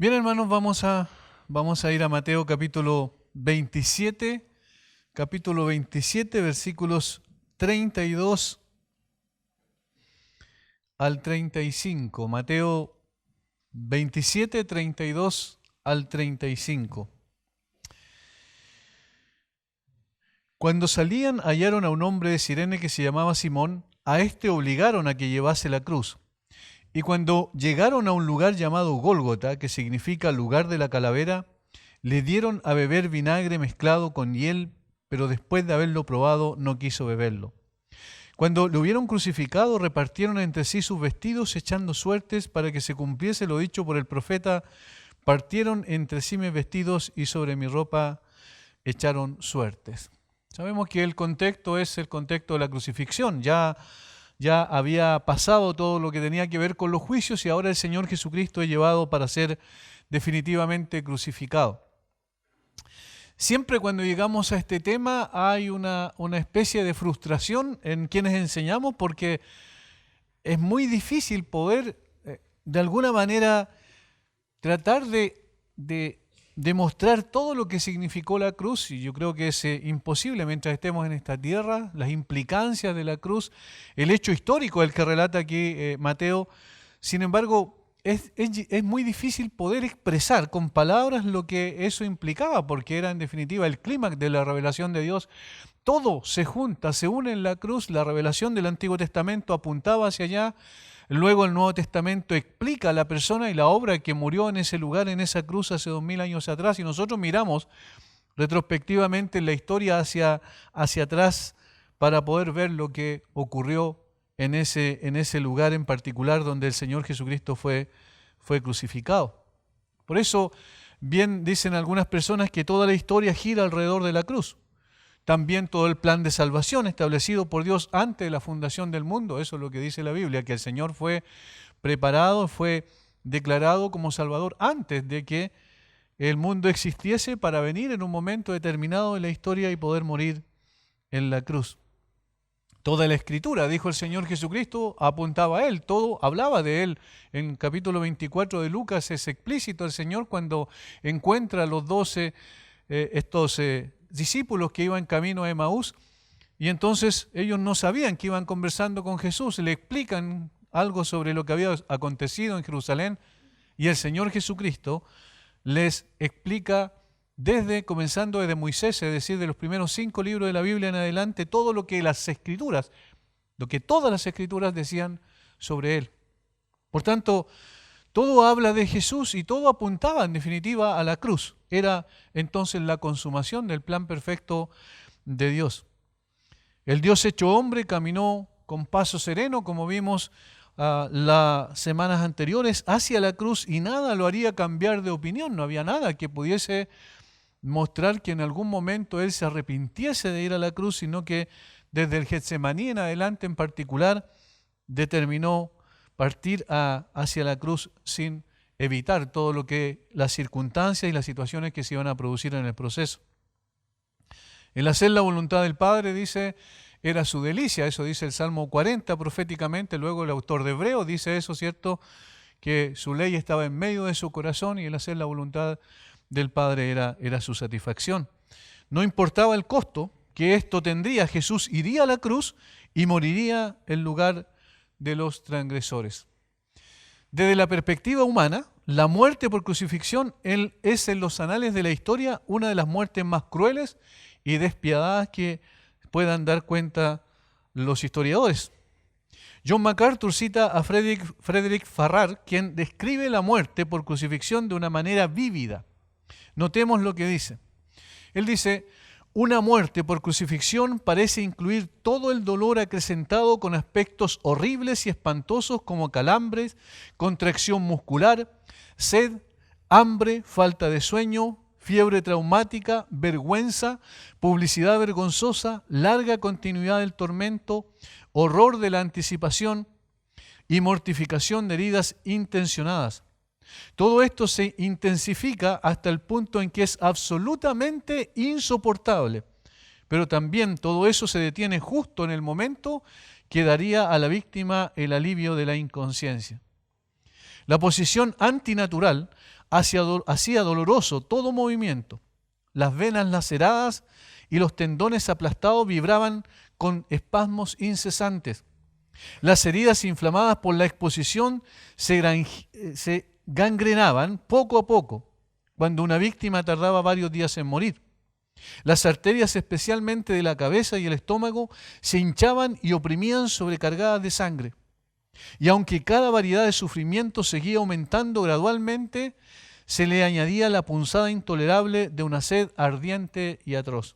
Bien, hermanos, vamos a ir a Mateo capítulo 27, versículos 32 al 35. Mateo 27, 32 al 35. Cuando salían, hallaron a un hombre de Cirene que se llamaba Simón. A este obligaron a que llevase la cruz. Y cuando llegaron a un lugar llamado Gólgota, que significa lugar de la calavera, le dieron a beber vinagre mezclado con hiel, pero después de haberlo probado no quiso beberlo. Cuando lo hubieron crucificado, repartieron entre sí sus vestidos, echando suertes para que se cumpliese lo dicho por el profeta: partieron entre sí mis vestidos y sobre mi ropa echaron suertes. Sabemos que el contexto es el contexto de la crucifixión. Ya había pasado todo lo que tenía que ver con los juicios y ahora el Señor Jesucristo es llevado para ser definitivamente crucificado. Siempre cuando llegamos a este tema hay una especie de frustración en quienes enseñamos, porque es muy difícil poder de alguna manera tratar de demostrar todo lo que significó la cruz, y yo creo que es imposible mientras estemos en esta tierra, las implicancias de la cruz, el hecho histórico del que relata aquí Mateo. Sin embargo, es muy difícil poder expresar con palabras lo que eso implicaba, porque era en definitiva el clímax de la revelación de Dios. Todo se junta, se une en la cruz. La revelación del Antiguo Testamento apuntaba hacia allá. Luego el Nuevo Testamento explica a la persona y la obra que murió en ese lugar, en esa cruz hace 2000 años atrás, y nosotros miramos retrospectivamente en la historia hacia atrás para poder ver lo que ocurrió en ese lugar en particular donde el Señor Jesucristo fue crucificado. Por eso, bien dicen algunas personas que toda la historia gira alrededor de la cruz. También todo el plan de salvación establecido por Dios antes de la fundación del mundo, eso es lo que dice la Biblia, que el Señor fue preparado, fue declarado como Salvador antes de que el mundo existiese, para venir en un momento determinado de la historia y poder morir en la cruz. Toda la Escritura, dijo el Señor Jesucristo, apuntaba a Él, todo hablaba de Él. En capítulo 24 de Lucas es explícito el Señor cuando encuentra a los 12 discípulos que iban camino a Emaús, y entonces ellos no sabían que iban conversando con Jesús. Le explican algo sobre lo que había acontecido en Jerusalén, y el Señor Jesucristo les explica comenzando desde Moisés, es decir, de los primeros 5 libros de la Biblia en adelante, todo lo que todas las Escrituras decían sobre Él. Por tanto, todo habla de Jesús y todo apuntaba en definitiva a la cruz. Era entonces la consumación del plan perfecto de Dios. El Dios hecho hombre caminó con paso sereno, como vimos las semanas anteriores, hacia la cruz, y nada lo haría cambiar de opinión. No había nada que pudiese mostrar que en algún momento Él se arrepintiese de ir a la cruz, sino que desde el Getsemaní en adelante en particular determinó partir hacia la cruz sin evitar todo lo que las circunstancias y las situaciones que se iban a producir en el proceso. El hacer la voluntad del Padre, dice, era su delicia. Eso dice el Salmo 40 proféticamente. Luego el autor de Hebreos dice eso, ¿cierto? Que su ley estaba en medio de su corazón y el hacer la voluntad del Padre era su satisfacción. No importaba el costo que esto tendría, Jesús iría a la cruz y moriría en lugar de los transgresores. Desde la perspectiva humana, la muerte por crucifixión es en los anales de la historia una de las muertes más crueles y despiadadas que puedan dar cuenta los historiadores. John MacArthur cita a Frederick Farrar, quien describe la muerte por crucifixión de una manera vívida. Notemos lo que dice. Él dice: una muerte por crucifixión parece incluir todo el dolor acrecentado con aspectos horribles y espantosos como calambres, contracción muscular, sed, hambre, falta de sueño, fiebre traumática, vergüenza, publicidad vergonzosa, larga continuidad del tormento, horror de la anticipación y mortificación de heridas intencionadas. Todo esto se intensifica hasta el punto en que es absolutamente insoportable, pero también todo eso se detiene justo en el momento que daría a la víctima el alivio de la inconsciencia. La posición antinatural hacía doloroso todo movimiento. Las venas laceradas y los tendones aplastados vibraban con espasmos incesantes. Las heridas inflamadas por la exposición se gangrenaban poco a poco, cuando una víctima tardaba varios días en morir. Las arterias, especialmente de la cabeza y el estómago, se hinchaban y oprimían sobrecargadas de sangre. Y aunque cada variedad de sufrimiento seguía aumentando gradualmente, se le añadía la punzada intolerable de una sed ardiente y atroz.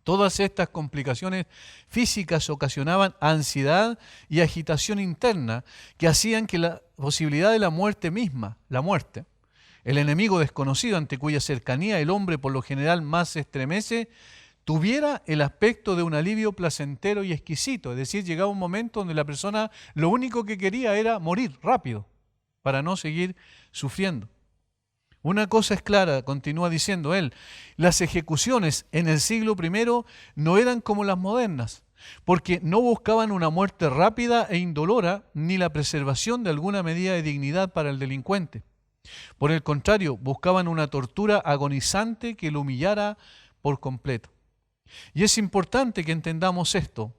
Todas estas complicaciones físicas ocasionaban ansiedad y agitación interna que hacían que la posibilidad de la muerte misma, la muerte, el enemigo desconocido ante cuya cercanía el hombre por lo general más se estremece, tuviera el aspecto de un alivio placentero y exquisito. Es decir, llegaba un momento donde la persona lo único que quería era morir rápido para no seguir sufriendo. Una cosa es clara, continúa diciendo él, las ejecuciones en el siglo I no eran como las modernas, porque no buscaban una muerte rápida e indolora ni la preservación de alguna medida de dignidad para el delincuente. Por el contrario, buscaban una tortura agonizante que lo humillara por completo. Y es importante que entendamos esto,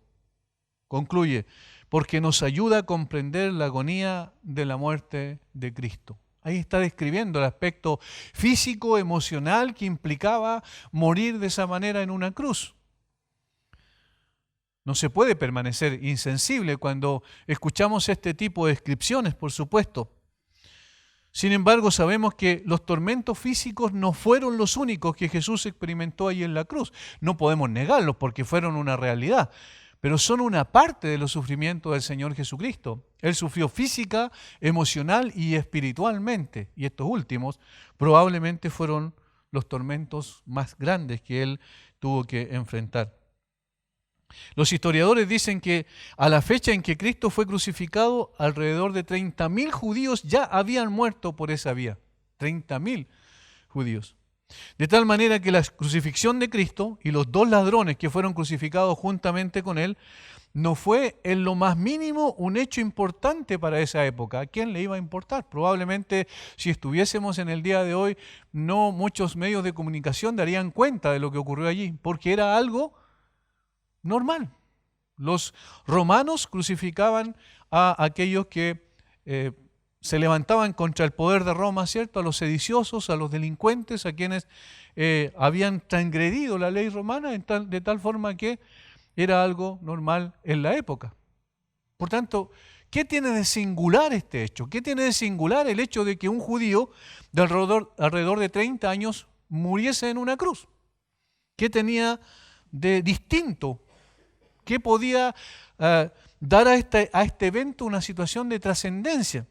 concluye, porque nos ayuda a comprender la agonía de la muerte de Cristo. Ahí está describiendo el aspecto físico, emocional que implicaba morir de esa manera en una cruz. No se puede permanecer insensible cuando escuchamos este tipo de descripciones, por supuesto. Sin embargo, sabemos que los tormentos físicos no fueron los únicos que Jesús experimentó ahí en la cruz. No podemos negarlos porque fueron una realidad, pero son una parte de los sufrimientos del Señor Jesucristo. Él sufrió física, emocional y espiritualmente, y estos últimos probablemente fueron los tormentos más grandes que Él tuvo que enfrentar. Los historiadores dicen que a la fecha en que Cristo fue crucificado, alrededor de 30.000 judíos ya habían muerto por esa vía. 30.000 judíos. De tal manera que la crucifixión de Cristo y los dos ladrones que fueron crucificados juntamente con Él, no fue en lo más mínimo un hecho importante para esa época. ¿A quién le iba a importar? Probablemente si estuviésemos en el día de hoy, no muchos medios de comunicación darían cuenta de lo que ocurrió allí, porque era algo normal. Los romanos crucificaban a aquellos que se levantaban contra el poder de Roma, ¿cierto? A los sediciosos, a los delincuentes, a quienes habían transgredido la ley romana de tal forma que era algo normal en la época. Por tanto, ¿qué tiene de singular este hecho? ¿Qué tiene de singular el hecho de que un judío de alrededor de 30 años muriese en una cruz? ¿Qué tenía de distinto? ¿Qué podía dar a este evento una situación de trascendencia?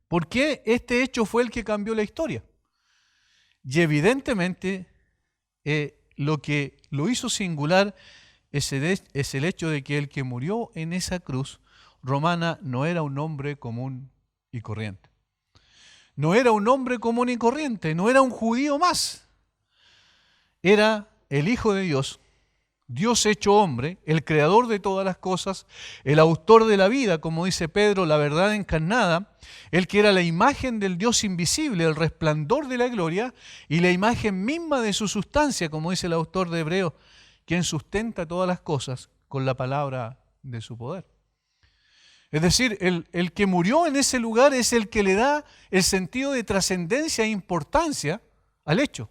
¿Por qué este hecho fue el que cambió la historia? Y evidentemente lo que lo hizo singular es el hecho de que el que murió en esa cruz romana no era un hombre común y corriente. No era un hombre común y corriente, no era un judío más. Era el Hijo de Dios, Dios hecho hombre, el creador de todas las cosas, el autor de la vida, como dice Pedro, la verdad encarnada, el que era la imagen del Dios invisible, el resplandor de la gloria y la imagen misma de su sustancia, como dice el autor de Hebreos, quien sustenta todas las cosas con la palabra de su poder. Es decir, el que murió en ese lugar es el que le da el sentido de trascendencia e importancia al hecho.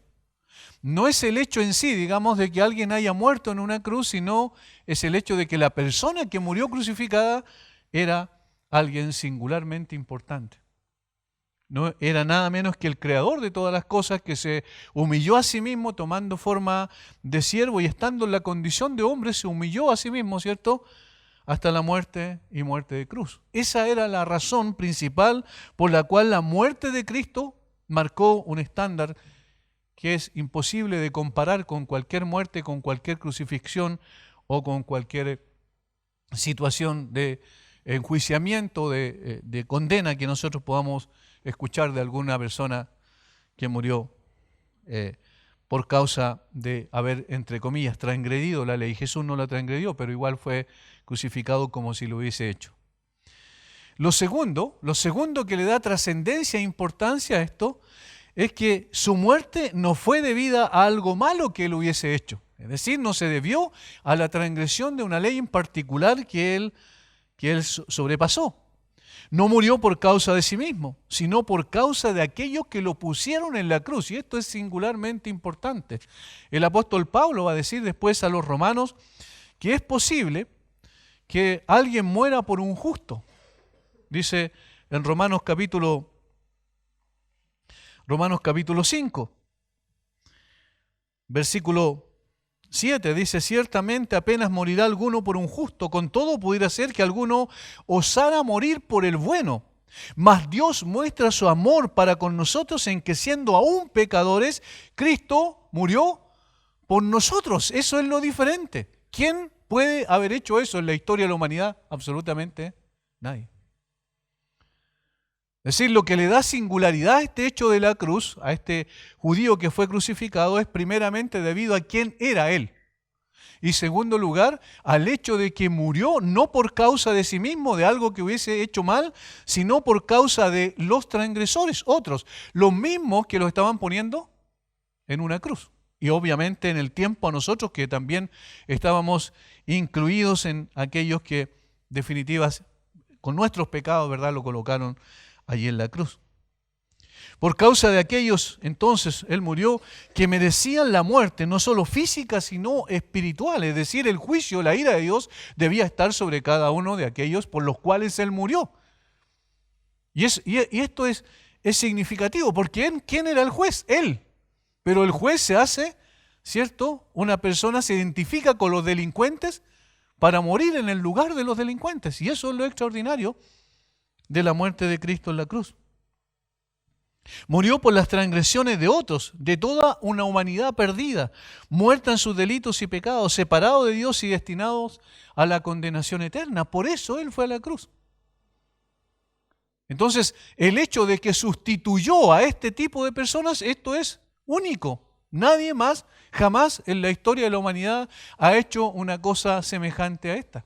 No es el hecho en sí, digamos, de que alguien haya muerto en una cruz, sino es el hecho de que la persona que murió crucificada era alguien singularmente importante. No era nada menos que el creador de todas las cosas, que se humilló a sí mismo tomando forma de siervo y estando en la condición de hombre se humilló a sí mismo, ¿cierto?, hasta la muerte y muerte de cruz. Esa era la razón principal por la cual la muerte de Cristo marcó un estándar que es imposible de comparar con cualquier muerte, con cualquier crucifixión o con cualquier situación de enjuiciamiento, de condena que nosotros podamos escuchar de alguna persona que murió por causa de haber, entre comillas, transgredido la ley. Jesús no la transgredió, pero igual fue crucificado como si lo hubiese hecho. Lo segundo que le da trascendencia e importancia a esto es que su muerte no fue debida a algo malo que él hubiese hecho. Es decir, no se debió a la transgresión de una ley en particular que él sobrepasó. No murió por causa de sí mismo, sino por causa de aquellos que lo pusieron en la cruz. Y esto es singularmente importante. El apóstol Pablo va a decir después a los romanos que es posible que alguien muera por un justo. Dice en Romanos capítulo 5, versículo 7, dice: ciertamente apenas morirá alguno por un justo, con todo pudiera ser que alguno osara morir por el bueno. Mas Dios muestra su amor para con nosotros en que, siendo aún pecadores, Cristo murió por nosotros. Eso es lo diferente. ¿Quién puede haber hecho eso en la historia de la humanidad? Absolutamente nadie. Es decir, lo que le da singularidad a este hecho de la cruz, a este judío que fue crucificado, es primeramente debido a quién era él. Y segundo lugar, al hecho de que murió no por causa de sí mismo, de algo que hubiese hecho mal, sino por causa de los transgresores, otros, los mismos que lo estaban poniendo en una cruz. Y obviamente en el tiempo a nosotros que también estábamos incluidos en aquellos que definitivas con nuestros pecados, ¿verdad?, lo colocaron allí en la cruz. Por causa de aquellos, entonces, Él murió, que merecían la muerte, no solo física, sino espiritual. Es decir, el juicio, la ira de Dios debía estar sobre cada uno de aquellos por los cuales Él murió. Y esto es significativo, porque ¿quién era el juez? Él. Pero el juez se hace, ¿cierto? Una persona se identifica con los delincuentes para morir en el lugar de los delincuentes. Y eso es lo extraordinario de la muerte de Cristo en la cruz. Murió por las transgresiones de otros, de toda una humanidad perdida, muerta en sus delitos y pecados, separado de Dios y destinados a la condenación eterna. Por eso Él fue a la cruz. Entonces, el hecho de que sustituyó a este tipo de personas, esto es único. Nadie más, jamás en la historia de la humanidad ha hecho una cosa semejante a esta.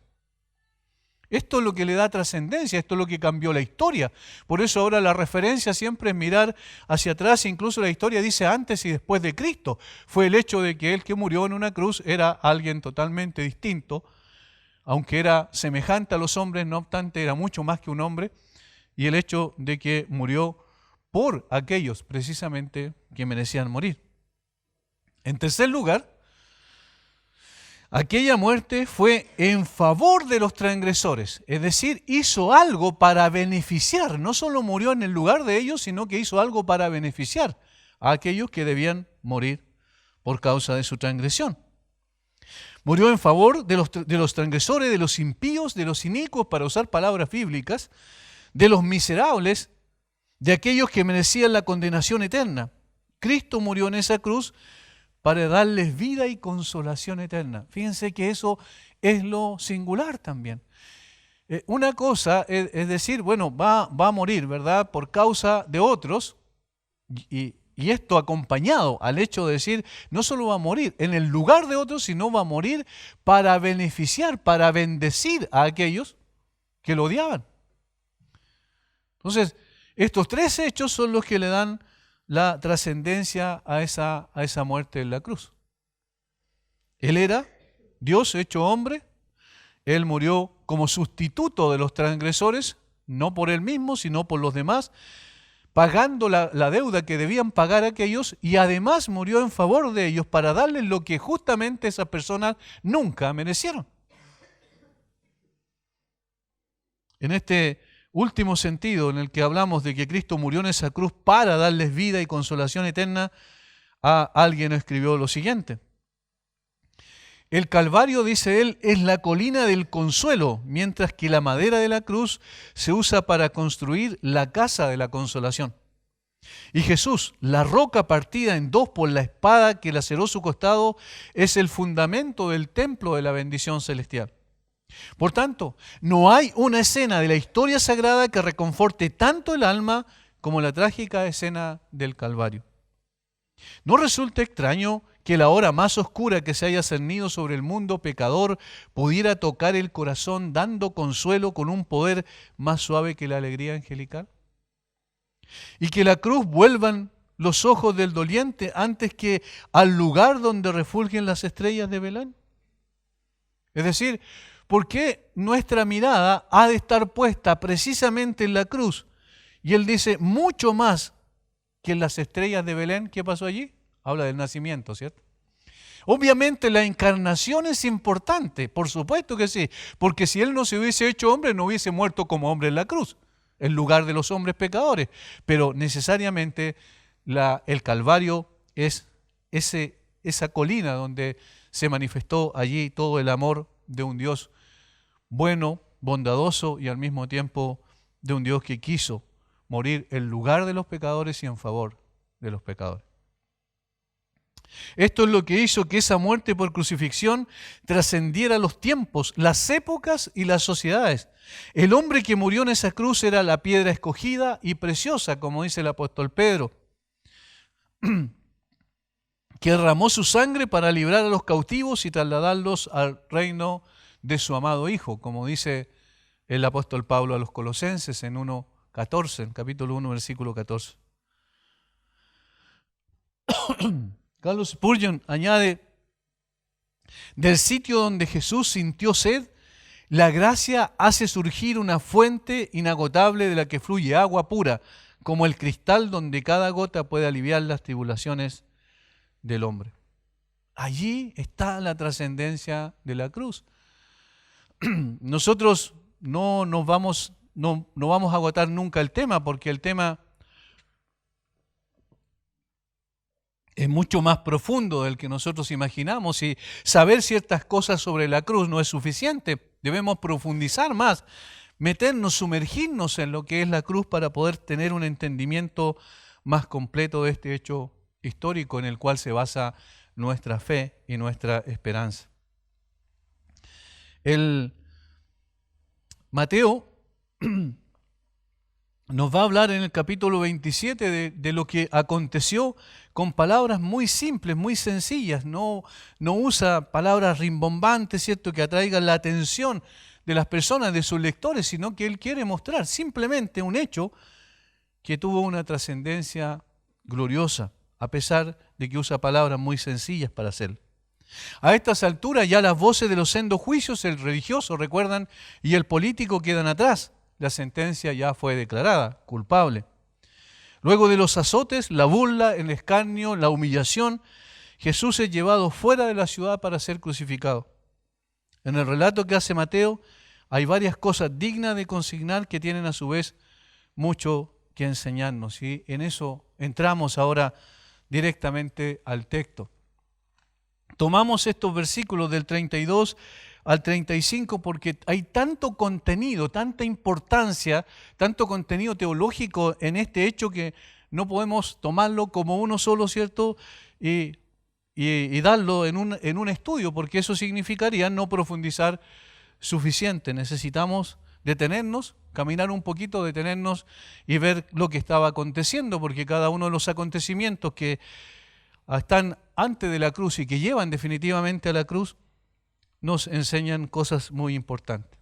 Esto es lo que le da trascendencia, esto es lo que cambió la historia. Por eso ahora la referencia siempre es mirar hacia atrás, incluso la historia dice antes y después de Cristo. Fue el hecho de que el que murió en una cruz era alguien totalmente distinto, aunque era semejante a los hombres, no obstante era mucho más que un hombre, y el hecho de que murió por aquellos precisamente que merecían morir. En tercer lugar, aquella muerte fue en favor de los transgresores, es decir, hizo algo para beneficiar, no solo murió en el lugar de ellos, sino que hizo algo para beneficiar a aquellos que debían morir por causa de su transgresión. Murió en favor de los transgresores, de los impíos, de los inicuos, para usar palabras bíblicas, de los miserables, de aquellos que merecían la condenación eterna. Cristo murió en esa cruz para darles vida y consolación eterna. Fíjense que eso es lo singular también. Una cosa es decir, bueno, va a morir, ¿verdad?, por causa de otros, y esto acompañado al hecho de decir, no solo va a morir en el lugar de otros, sino va a morir para beneficiar, para bendecir a aquellos que lo odiaban. Entonces, estos tres hechos son los que le dan la trascendencia a esa muerte en la cruz. Él era Dios hecho hombre, Él murió como sustituto de los transgresores, no por Él mismo, sino por los demás, pagando la deuda que debían pagar aquellos, y además murió en favor de ellos para darles lo que justamente esas personas nunca merecieron. En este último sentido, en el que hablamos de que Cristo murió en esa cruz para darles vida y consolación eterna, alguien escribió lo siguiente: el Calvario, dice él, es la colina del consuelo, mientras que la madera de la cruz se usa para construir la casa de la consolación. Y Jesús, la roca partida en dos por la espada que laceró su costado, es el fundamento del templo de la bendición celestial. Por tanto, no hay una escena de la historia sagrada que reconforte tanto el alma como la trágica escena del Calvario. No resulta extraño que la hora más oscura que se haya cernido sobre el mundo pecador pudiera tocar el corazón dando consuelo con un poder más suave que la alegría angelical? Y que la cruz vuelvan los ojos del doliente antes que al lugar donde refulgen las estrellas de Belén. Es decir, ¿por qué nuestra mirada ha de estar puesta precisamente en la cruz? Y él dice, mucho más que en las estrellas de Belén. ¿Qué pasó allí? Habla del nacimiento, ¿cierto? Obviamente la encarnación es importante, por supuesto que sí, porque si él no se hubiese hecho hombre, no hubiese muerto como hombre en la cruz, en lugar de los hombres pecadores. Pero necesariamente el Calvario es esa colina donde se manifestó allí todo el amor de un Dios bueno, bondadoso y al mismo tiempo de un Dios que quiso morir en lugar de los pecadores y en favor de los pecadores. Esto es lo que hizo que esa muerte por crucifixión trascendiera los tiempos, las épocas y las sociedades. El hombre que murió en esa cruz era la piedra escogida y preciosa, como dice el apóstol Pedro, que derramó su sangre para librar a los cautivos y trasladarlos al reino de su amado Hijo, como dice el apóstol Pablo a los Colosenses en 1:14, en capítulo 1, versículo 14. Carlos Spurgeon añade, del sitio donde Jesús sintió sed, la gracia hace surgir una fuente inagotable de la que fluye agua pura, como el cristal donde cada gota puede aliviar las tribulaciones del hombre. Allí está la trascendencia de la cruz. Nosotros no vamos a agotar nunca el tema, porque el tema es mucho más profundo del que nosotros imaginamos, y saber ciertas cosas sobre la cruz no es suficiente. Debemos profundizar más, meternos, sumergirnos en lo que es la cruz para poder tener un entendimiento más completo de este hecho histórico en el cual se basa nuestra fe y nuestra esperanza. El Mateo nos va a hablar en el capítulo 27 de lo que aconteció con palabras muy simples, muy sencillas. No usa palabras rimbombantes, ¿cierto?, que atraigan la atención de las personas, de sus lectores, sino que él quiere mostrar simplemente un hecho que tuvo una trascendencia gloriosa, a pesar de que usa palabras muy sencillas para hacerlo. A estas alturas ya las voces de los sendos juicios, el religioso, recuerdan, y el político quedan atrás. La sentencia ya fue declarada culpable. Luego de los azotes, la burla, el escarnio, la humillación, Jesús es llevado fuera de la ciudad para ser crucificado. En el relato que hace Mateo hay varias cosas dignas de consignar que tienen a su vez mucho que enseñarnos. Y en eso entramos ahora directamente al texto. Tomamos estos versículos del 32 al 35 porque hay tanto contenido, tanta importancia, tanto contenido teológico en este hecho que no podemos tomarlo como uno solo, ¿cierto? Y darlo en un estudio, porque eso significaría no profundizar suficiente. Necesitamos detenernos, caminar un poquito, detenernos y ver lo que estaba aconteciendo, porque cada uno de los acontecimientos que están antes de la cruz y que llevan definitivamente a la cruz nos enseñan cosas muy importantes.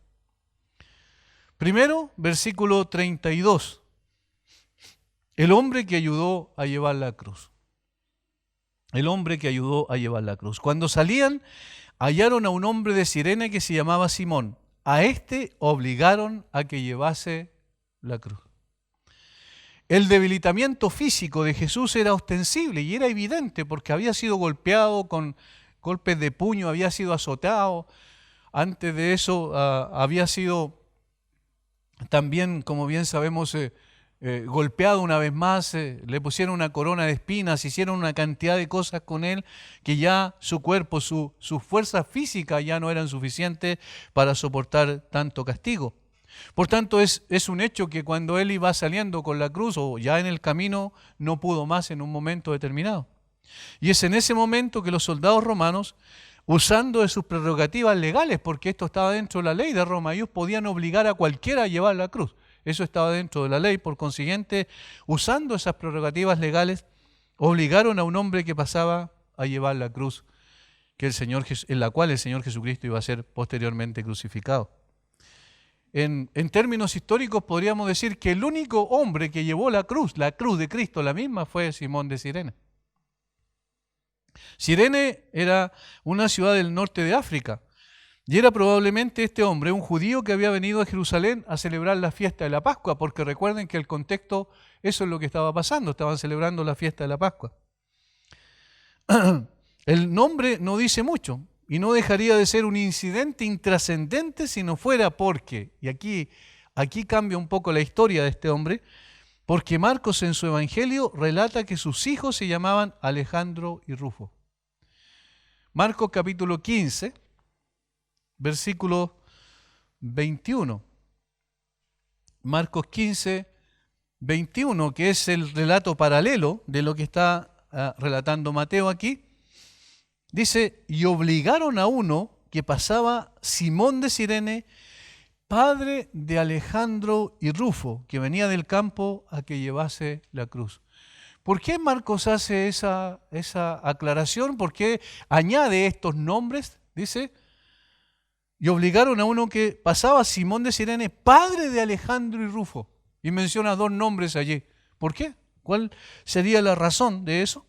Primero, versículo 32. El hombre que ayudó a llevar la cruz. El hombre que ayudó a llevar la cruz. Cuando salían, hallaron a un hombre de Cirene que se llamaba Simón. A este obligaron a que llevase la cruz. El debilitamiento físico de Jesús era ostensible y era evidente porque había sido golpeado con golpes de puño, había sido azotado. Antes de eso había sido también, como bien sabemos, golpeado una vez más, le pusieron una corona de espinas, hicieron una cantidad de cosas con él que ya su cuerpo, sus fuerzas físicas ya no eran suficientes para soportar tanto castigo. Por tanto, es un hecho que cuando él iba saliendo con la cruz o ya en el camino, no pudo más en un momento determinado. Y es en ese momento que los soldados romanos, usando de sus prerrogativas legales, porque esto estaba dentro de la ley de Roma, ellos podían obligar a cualquiera a llevar la cruz. Eso estaba dentro de la ley, por consiguiente, usando esas prerrogativas legales, obligaron a un hombre que pasaba a llevar la cruz en la cual el Señor Jesucristo iba a ser posteriormente crucificado. En términos históricos podríamos decir que el único hombre que llevó la cruz de Cristo, la misma, fue Simón de Cirene. Cirene era una ciudad del norte de África y era probablemente este hombre, un judío que había venido a Jerusalén a celebrar la fiesta de la Pascua, porque recuerden que el contexto, eso es lo que estaba pasando, estaban celebrando la fiesta de la Pascua. El nombre no dice mucho y no dejaría de ser un incidente intrascendente si no fuera porque, y aquí cambia un poco la historia de este hombre, porque Marcos en su evangelio relata que sus hijos se llamaban Alejandro y Rufo. Marcos capítulo 15, versículo 21. Marcos 15, 21, que es el relato paralelo de lo que está relatando Mateo aquí. Dice, y obligaron a uno que pasaba, Simón de Cirene, padre de Alejandro y Rufo, que venía del campo, a que llevase la cruz. ¿Por qué Marcos hace esa aclaración? ¿Por qué añade estos nombres? Dice, y obligaron a uno que pasaba, Simón de Cirene, padre de Alejandro y Rufo. Y menciona dos nombres allí. ¿Por qué? ¿Cuál sería la razón de eso?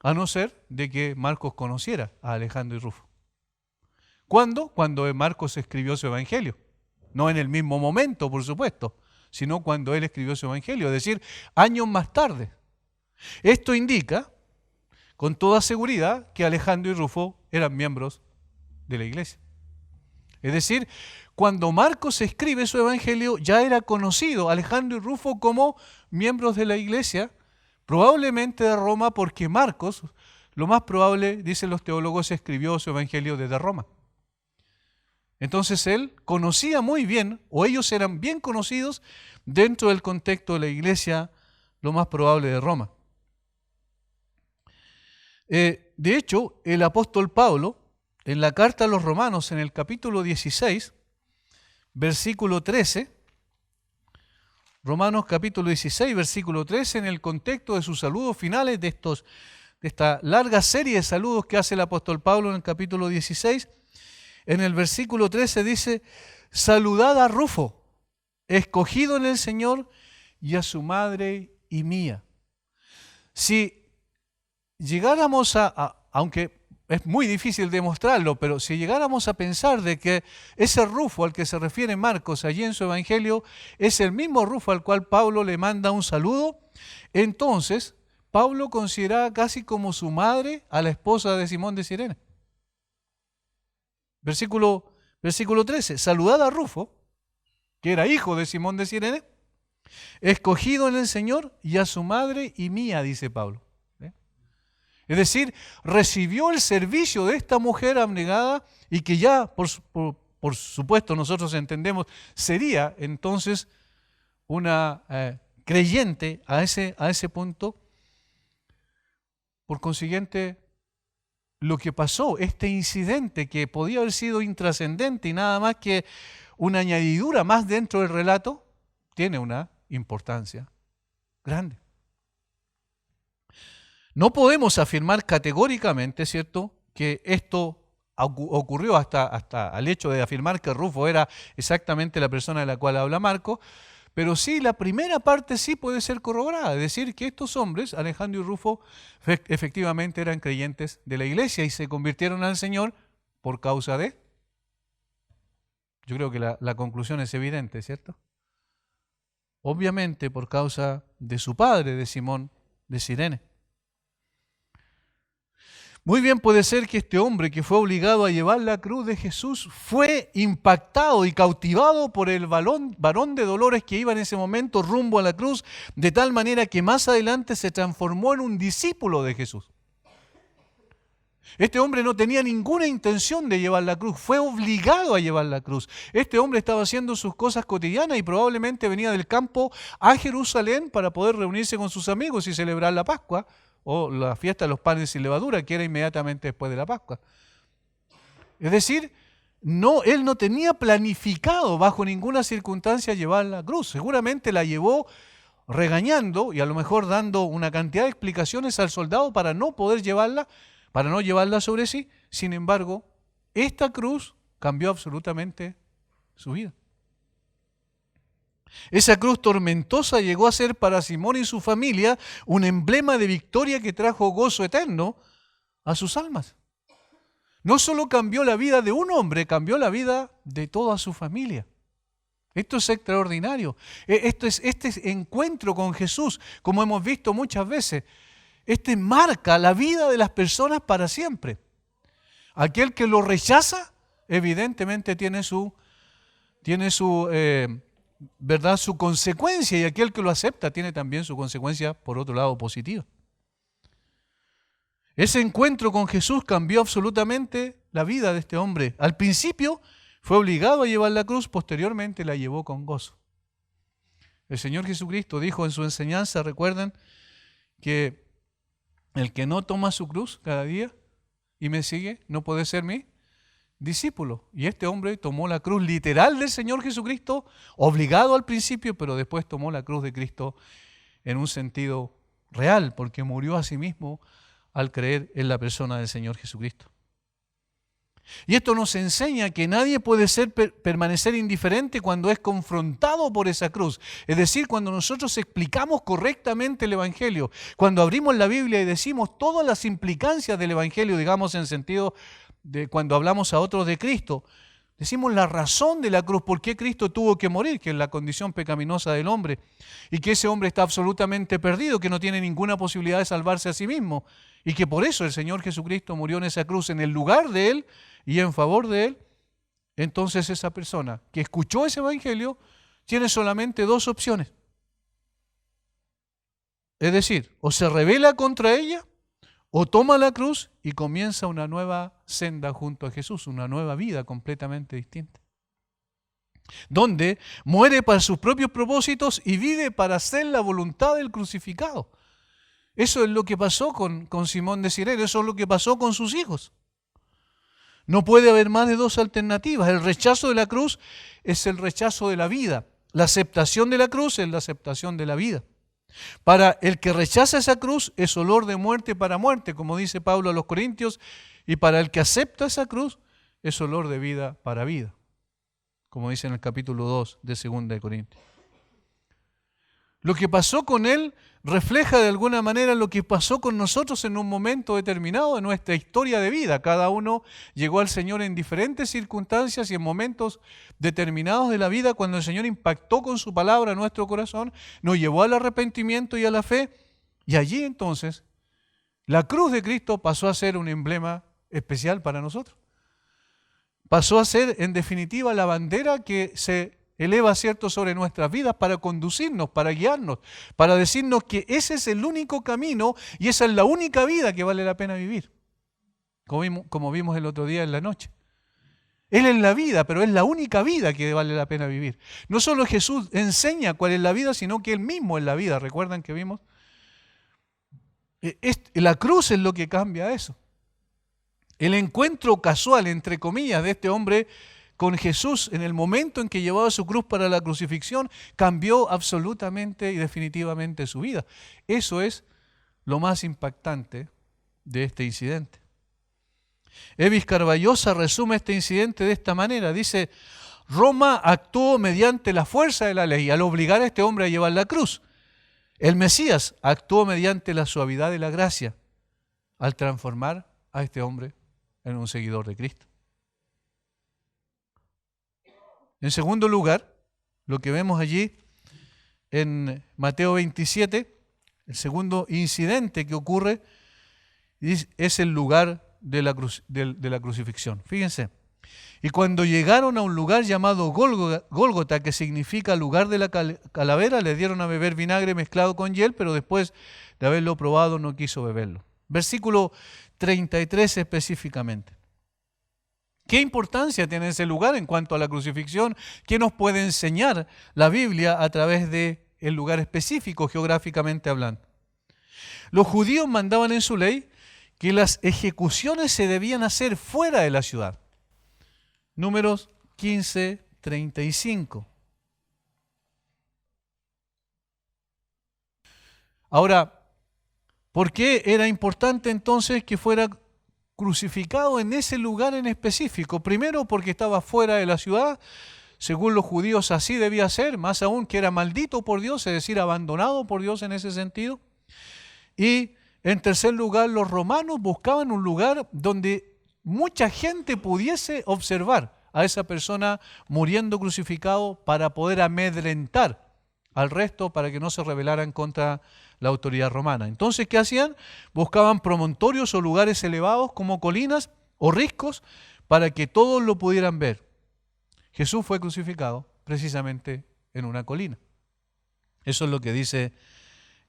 A no ser de que Marcos conociera a Alejandro y Rufo. ¿Cuándo? Cuando Marcos escribió su evangelio. No en el mismo momento, por supuesto, sino cuando él escribió su evangelio, es decir, años más tarde. Esto indica, con toda seguridad, que Alejandro y Rufo eran miembros de la iglesia. Es decir, cuando Marcos escribe su evangelio, ya era conocido Alejandro y Rufo como miembros de la iglesia, probablemente de Roma, porque Marcos, lo más probable, dicen los teólogos, escribió su evangelio desde Roma. Entonces él conocía muy bien, o ellos eran bien conocidos dentro del contexto de la iglesia, lo más probable de Roma. De hecho, el apóstol Pablo, en la carta a los Romanos, en el capítulo 16, versículo 13, Romanos capítulo 16, versículo 13, en el contexto de sus saludos finales de esta larga serie de saludos que hace el apóstol Pablo en el capítulo 16, en el versículo 13 dice, saludad a Rufo, escogido en el Señor, y a su madre y mía. Si llegáramos aunque es muy difícil demostrarlo, pero si llegáramos a pensar de que ese Rufo al que se refiere Marcos allí en su evangelio es el mismo Rufo al cual Pablo le manda un saludo, entonces Pablo consideraba casi como su madre a la esposa de Simón de Cirene. Versículo 13, saludad a Rufo, que era hijo de Simón de Cirene, escogido en el Señor, y a su madre y mía, dice Pablo. Es decir, recibió el servicio de esta mujer abnegada y que ya, por supuesto, nosotros entendemos, sería entonces una creyente a ese punto. Por consiguiente, lo que pasó, este incidente que podía haber sido intrascendente y nada más que una añadidura más dentro del relato, tiene una importancia grande. No podemos afirmar categóricamente, ¿cierto?, que esto ocurrió hasta al hecho de afirmar que Rufo era exactamente la persona de la cual habla Marcos, pero sí, la primera parte sí puede ser corroborada, es decir, que estos hombres, Alejandro y Rufo, efectivamente eran creyentes de la iglesia y se convirtieron al Señor por causa de... Yo creo que la conclusión es evidente, ¿cierto? Obviamente por causa de su padre, de Simón de Cirene. Muy bien puede ser que este hombre que fue obligado a llevar la cruz de Jesús fue impactado y cautivado por el varón de dolores que iba en ese momento rumbo a la cruz, de tal manera que más adelante se transformó en un discípulo de Jesús. Este hombre no tenía ninguna intención de llevar la cruz, fue obligado a llevar la cruz. Este hombre estaba haciendo sus cosas cotidianas y probablemente venía del campo a Jerusalén para poder reunirse con sus amigos y celebrar la Pascua, o la fiesta de los panes sin levadura, que era inmediatamente después de la Pascua. Es decir, él no tenía planificado bajo ninguna circunstancia llevar la cruz. Seguramente la llevó regañando y a lo mejor dando una cantidad de explicaciones al soldado para no poder llevarla, para no llevarla sobre sí. Sin embargo, esta cruz cambió absolutamente su vida. Esa cruz tormentosa llegó a ser para Simón y su familia un emblema de victoria que trajo gozo eterno a sus almas. No solo cambió la vida de un hombre, cambió la vida de toda su familia. Esto es extraordinario. Este encuentro con Jesús, como hemos visto muchas veces, marca la vida de las personas para siempre. Aquel que lo rechaza, evidentemente tiene su ¿verdad? Su consecuencia, y aquel que lo acepta tiene también su consecuencia, por otro lado, positiva. Ese encuentro con Jesús cambió absolutamente la vida de este hombre. Al principio fue obligado a llevar la cruz, posteriormente la llevó con gozo. El Señor Jesucristo dijo en su enseñanza, recuerden, que el que no toma su cruz cada día y me sigue no puede ser mi discípulo. Y este hombre tomó la cruz literal del Señor Jesucristo, obligado al principio, pero después tomó la cruz de Cristo en un sentido real, porque murió a sí mismo al creer en la persona del Señor Jesucristo. Y esto nos enseña que nadie puede permanecer indiferente cuando es confrontado por esa cruz. Es decir, cuando nosotros explicamos correctamente el Evangelio, cuando abrimos la Biblia y decimos todas las implicancias del Evangelio, digamos en sentido de cuando hablamos a otros de Cristo, decimos la razón de la cruz, por qué Cristo tuvo que morir, que es la condición pecaminosa del hombre, y que ese hombre está absolutamente perdido, que no tiene ninguna posibilidad de salvarse a sí mismo, y que por eso el Señor Jesucristo murió en esa cruz en el lugar de Él y en favor de Él. Entonces esa persona que escuchó ese Evangelio tiene solamente dos opciones. Es decir, o se rebela contra ella, o toma la cruz y comienza una nueva senda junto a Jesús, una nueva vida completamente distinta, donde muere para sus propios propósitos y vive para hacer la voluntad del crucificado. Eso es lo que pasó con Simón de Cirene, eso es lo que pasó con sus hijos. No puede haber más de dos alternativas. El rechazo de la cruz es el rechazo de la vida. La aceptación de la cruz es la aceptación de la vida. Para el que rechaza esa cruz es olor de muerte para muerte, como dice Pablo a los Corintios, y para el que acepta esa cruz es olor de vida para vida, como dice en el capítulo 2 de 2 de Corintios. Lo que pasó con él refleja de alguna manera lo que pasó con nosotros en un momento determinado de nuestra historia de vida. Cada uno llegó al Señor en diferentes circunstancias y en momentos determinados de la vida, cuando el Señor impactó con su palabra en nuestro corazón, nos llevó al arrepentimiento y a la fe, y allí entonces la cruz de Cristo pasó a ser un emblema especial para nosotros. Pasó a ser, en definitiva, la bandera que se eleva, ¿cierto?, sobre nuestras vidas para conducirnos, para guiarnos, para decirnos que ese es el único camino y esa es la única vida que vale la pena vivir, como vimos el otro día en la noche. Él es la vida, pero es la única vida que vale la pena vivir. No solo Jesús enseña cuál es la vida, sino que Él mismo es la vida. ¿Recuerdan que vimos? La cruz es lo que cambia eso. El encuentro casual, entre comillas, de este hombre con Jesús en el momento en que llevaba su cruz para la crucifixión cambió absolutamente y definitivamente su vida. Eso es lo más impactante de este incidente. Evis Carballosa resume este incidente de esta manera. Dice: Roma actuó mediante la fuerza de la ley al obligar a este hombre a llevar la cruz. El Mesías actuó mediante la suavidad de la gracia al transformar a este hombre en un seguidor de Cristo. En segundo lugar, lo que vemos allí en Mateo 27, el segundo incidente que ocurre es el lugar de la crucifixión. Fíjense, y cuando llegaron a un lugar llamado Gólgota, que significa lugar de la calavera, le dieron a beber vinagre mezclado con hiel, pero después de haberlo probado no quiso beberlo. Versículo 33 específicamente. ¿Qué importancia tiene ese lugar en cuanto a la crucifixión? ¿Qué nos puede enseñar la Biblia a través del lugar específico, geográficamente hablando? Los judíos mandaban en su ley que las ejecuciones se debían hacer fuera de la ciudad. Números 15:35. Ahora, ¿por qué era importante entonces que fuera crucificado en ese lugar en específico? Primero, porque estaba fuera de la ciudad. Según los judíos así debía ser, más aún que era maldito por Dios, es decir, abandonado por Dios en ese sentido. Y en tercer lugar, los romanos buscaban un lugar donde mucha gente pudiese observar a esa persona muriendo crucificado para poder amedrentar al resto para que no se rebelaran contra la autoridad romana. Entonces, ¿qué hacían? Buscaban promontorios o lugares elevados como colinas o riscos para que todos lo pudieran ver. Jesús fue crucificado precisamente en una colina. Eso es lo que dice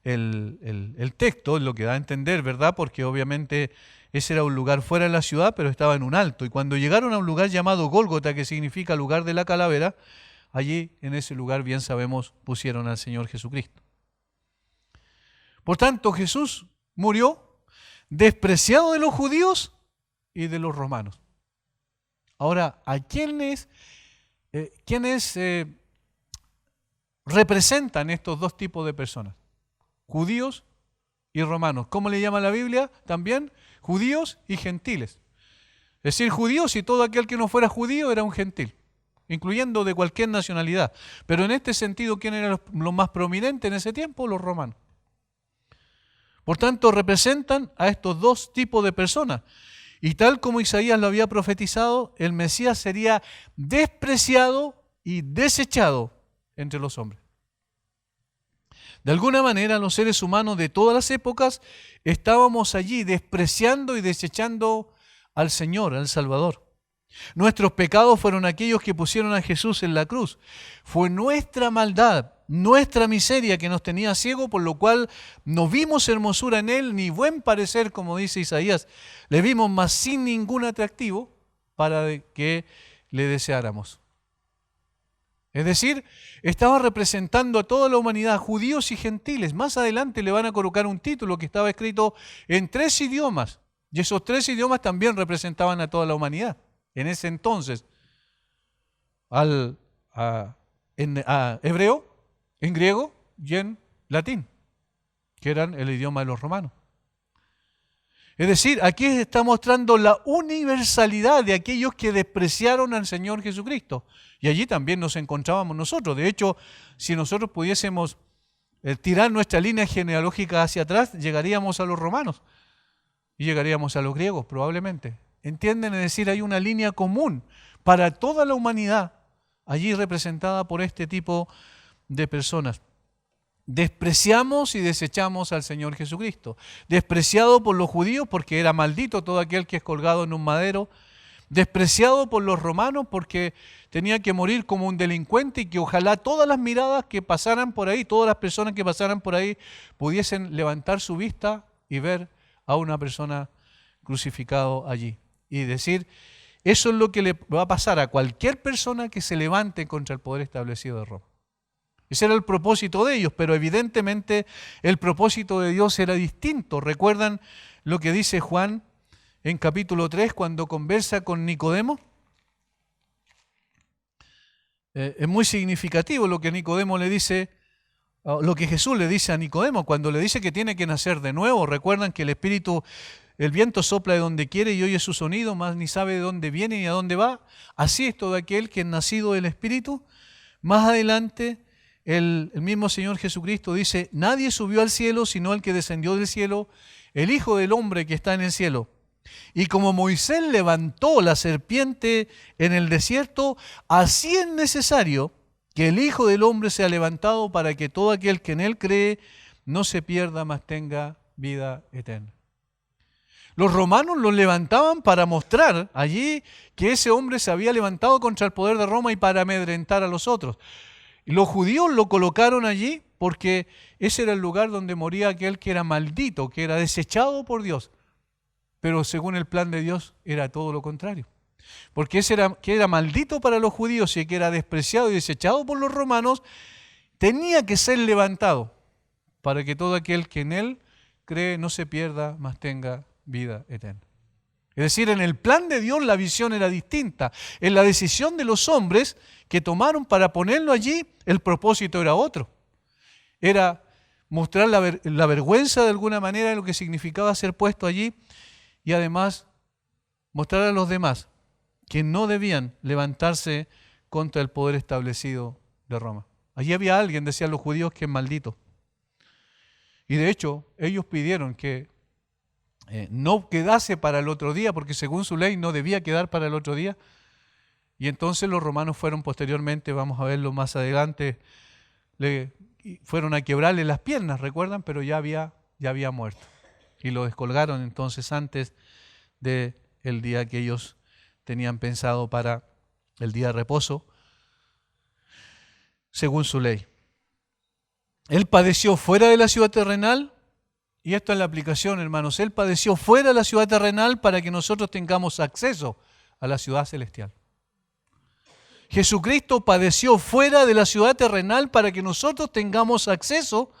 el texto, es lo que da a entender, ¿verdad? Porque obviamente ese era un lugar fuera de la ciudad, pero estaba en un alto. Y cuando llegaron a un lugar llamado Gólgota, que significa lugar de la calavera, allí en ese lugar, bien sabemos, pusieron al Señor Jesucristo. Por tanto, Jesús murió despreciado de los judíos y de los romanos. Ahora, ¿a quiénes representan estos dos tipos de personas? Judíos y romanos. ¿Cómo le llama la Biblia? También judíos y gentiles. Es decir, judíos y todo aquel que no fuera judío era un gentil, incluyendo de cualquier nacionalidad. Pero en este sentido, ¿quién era lo más prominente en ese tiempo? Los romanos. Por tanto, representan a estos dos tipos de personas. Y tal como Isaías lo había profetizado, el Mesías sería despreciado y desechado entre los hombres. De alguna manera, los seres humanos de todas las épocas estábamos allí despreciando y desechando al Señor, al Salvador. Nuestros pecados fueron aquellos que pusieron a Jesús en la cruz. Fue nuestra maldad, nuestra miseria que nos tenía ciego, por lo cual no vimos hermosura en Él, ni buen parecer, como dice Isaías. Le vimos más sin ningún atractivo para que le deseáramos. Es decir, estaba representando a toda la humanidad, judíos y gentiles. Más adelante le van a colocar un título que estaba escrito en 3 idiomas. Y esos 3 idiomas también representaban a toda la humanidad. En ese entonces, en hebreo, en griego y en latín, que eran el idioma de los romanos. Es decir, aquí está mostrando la universalidad de aquellos que despreciaron al Señor Jesucristo. Y allí también nos encontrábamos nosotros. De hecho, si nosotros pudiésemos tirar nuestra línea genealógica hacia atrás, llegaríamos a los romanos y llegaríamos a los griegos probablemente. ¿Entienden? Es decir, hay una línea común para toda la humanidad allí representada por este tipo de personas. Despreciamos y desechamos al Señor Jesucristo. Despreciado por los judíos porque era maldito todo aquel que es colgado en un madero. Despreciado por los romanos porque tenía que morir como un delincuente y que ojalá todas las miradas que pasaran por ahí, todas las personas que pasaran por ahí pudiesen levantar su vista y ver a una persona crucificado allí. Y decir, eso es lo que le va a pasar a cualquier persona que se levante contra el poder establecido de Roma. Ese era el propósito de ellos, pero evidentemente el propósito de Dios era distinto. ¿Recuerdan lo que dice Juan en capítulo 3 cuando conversa con Nicodemo? Es muy significativo lo que Nicodemo le dice, lo que Jesús le dice a Nicodemo cuando le dice que tiene que nacer de nuevo. Recuerdan que el viento sopla de donde quiere y oye su sonido, mas ni sabe de dónde viene ni a dónde va. Así es todo aquel que es nacido del Espíritu. Más adelante, el mismo Señor Jesucristo dice, nadie subió al cielo sino el que descendió del cielo, el Hijo del Hombre que está en el cielo. Y como Moisés levantó la serpiente en el desierto, así es necesario que el Hijo del Hombre sea levantado para que todo aquel que en él cree no se pierda, mas tenga vida eterna. Los romanos lo levantaban para mostrar allí que ese hombre se había levantado contra el poder de Roma y para amedrentar a los otros. Y los judíos lo colocaron allí porque ese era el lugar donde moría aquel que era maldito, que era desechado por Dios. Pero según el plan de Dios era todo lo contrario. Porque ese que era maldito para los judíos y que era despreciado y desechado por los romanos, tenía que ser levantado para que todo aquel que en él cree no se pierda, mas tenga vida eterna. Es decir, en el plan de Dios la visión era distinta. En la decisión de los hombres que tomaron para ponerlo allí, el propósito era otro. Era mostrar la vergüenza de alguna manera de lo que significaba ser puesto allí y además mostrar a los demás que no debían levantarse contra el poder establecido de Roma. Allí había alguien, decían los judíos, que es maldito. Y de hecho, ellos pidieron que no quedase para el otro día, porque según su ley no debía quedar para el otro día. Y entonces los romanos fueron posteriormente, vamos a verlo más adelante, fueron a quebrarle las piernas, ¿recuerdan? Pero ya había muerto. Y lo descolgaron entonces antes del día que ellos tenían pensado para el día de reposo, según su ley. Él padeció fuera de la ciudad terrenal, y esto es la aplicación, hermanos. Él padeció fuera de la ciudad terrenal para que nosotros tengamos acceso a la ciudad celestial. Jesucristo padeció fuera de la ciudad terrenal para que nosotros tengamos acceso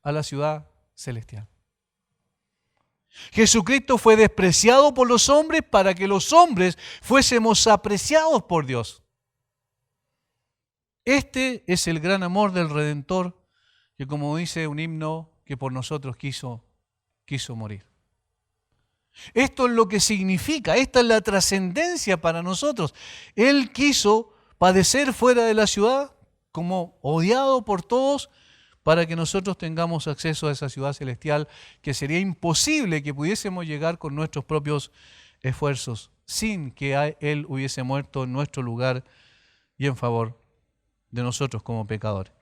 a la ciudad celestial. Jesucristo fue despreciado por los hombres para que los hombres fuésemos apreciados por Dios. Este es el gran amor del Redentor, que como dice un himno, que por nosotros quiso morir. Esto es lo que significa, esta es la trascendencia para nosotros. Él quiso padecer fuera de la ciudad, como odiado por todos, para que nosotros tengamos acceso a esa ciudad celestial, que sería imposible que pudiésemos llegar con nuestros propios esfuerzos, sin que Él hubiese muerto en nuestro lugar y en favor de nosotros como pecadores.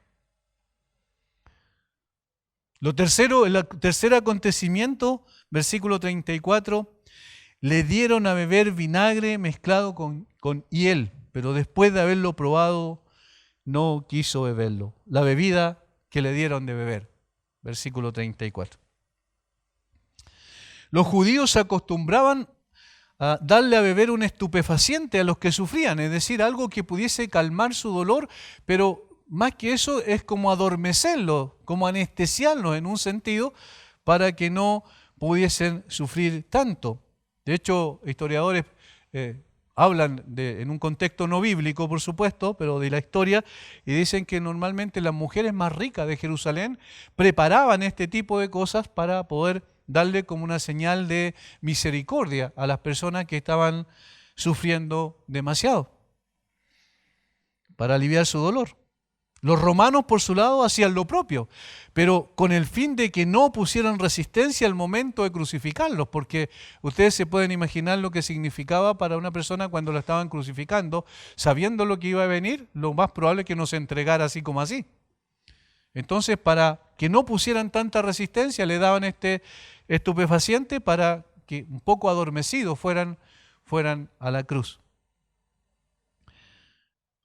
Lo tercero, el tercer acontecimiento, versículo 34, le dieron a beber vinagre mezclado con hiel, pero después de haberlo probado, no quiso beberlo. La bebida que le dieron de beber. Versículo 34. Los judíos acostumbraban a darle a beber un estupefaciente a los que sufrían, es decir, algo que pudiese calmar su dolor, pero más que eso es como adormecerlo, como anestesiarlos en un sentido para que no pudiesen sufrir tanto. De hecho, historiadores hablan en un contexto no bíblico, por supuesto, pero de la historia, y dicen que normalmente las mujeres más ricas de Jerusalén preparaban este tipo de cosas para poder darle como una señal de misericordia a las personas que estaban sufriendo demasiado, para aliviar su dolor. Los romanos, por su lado, hacían lo propio, pero con el fin de que no pusieran resistencia al momento de crucificarlos, porque ustedes se pueden imaginar lo que significaba para una persona cuando la estaban crucificando, sabiendo lo que iba a venir, lo más probable es que no se entregara así como así. Entonces, para que no pusieran tanta resistencia, le daban este estupefaciente para que un poco adormecidos fueran a la cruz.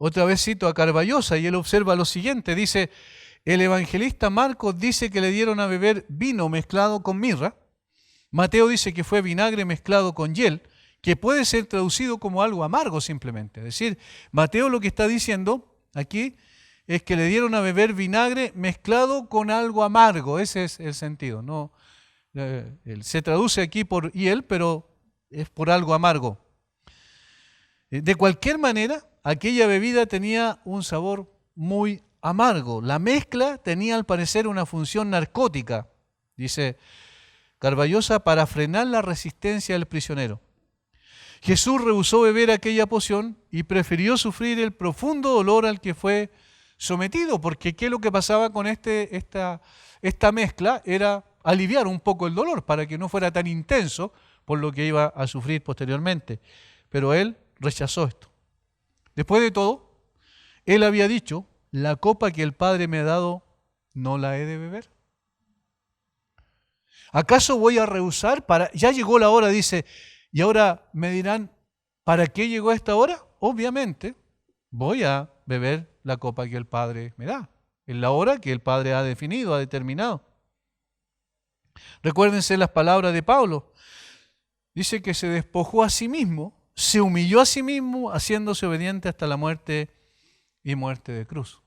Otra vez cito a Carballosa y él observa lo siguiente, dice, el evangelista Marcos dice que le dieron a beber vino mezclado con mirra, Mateo dice que fue vinagre mezclado con hiel, que puede ser traducido como algo amargo simplemente. Es decir, Mateo lo que está diciendo aquí es que le dieron a beber vinagre mezclado con algo amargo, ese es el sentido. No, se traduce aquí por hiel, pero es por algo amargo. De cualquier manera, aquella bebida tenía un sabor muy amargo. La mezcla tenía al parecer una función narcótica, dice Carballosa, para frenar la resistencia del prisionero. Jesús rehusó beber aquella poción y prefirió sufrir el profundo dolor al que fue sometido, porque ¿qué es lo que pasaba con esta mezcla? Era aliviar un poco el dolor para que no fuera tan intenso por lo que iba a sufrir posteriormente. Pero él rechazó esto. Después de todo, él había dicho, la copa que el Padre me ha dado, ¿no la he de beber? ¿Acaso voy a rehusar? Ya llegó la hora, dice, y ahora me dirán, ¿para qué llegó esta hora? Obviamente, voy a beber la copa que el Padre me da, en la hora que el Padre ha definido, ha determinado. Recuérdense las palabras de Pablo. Dice que se despojó a sí mismo, se humilló a sí mismo, haciéndose obediente hasta la muerte y muerte de cruz.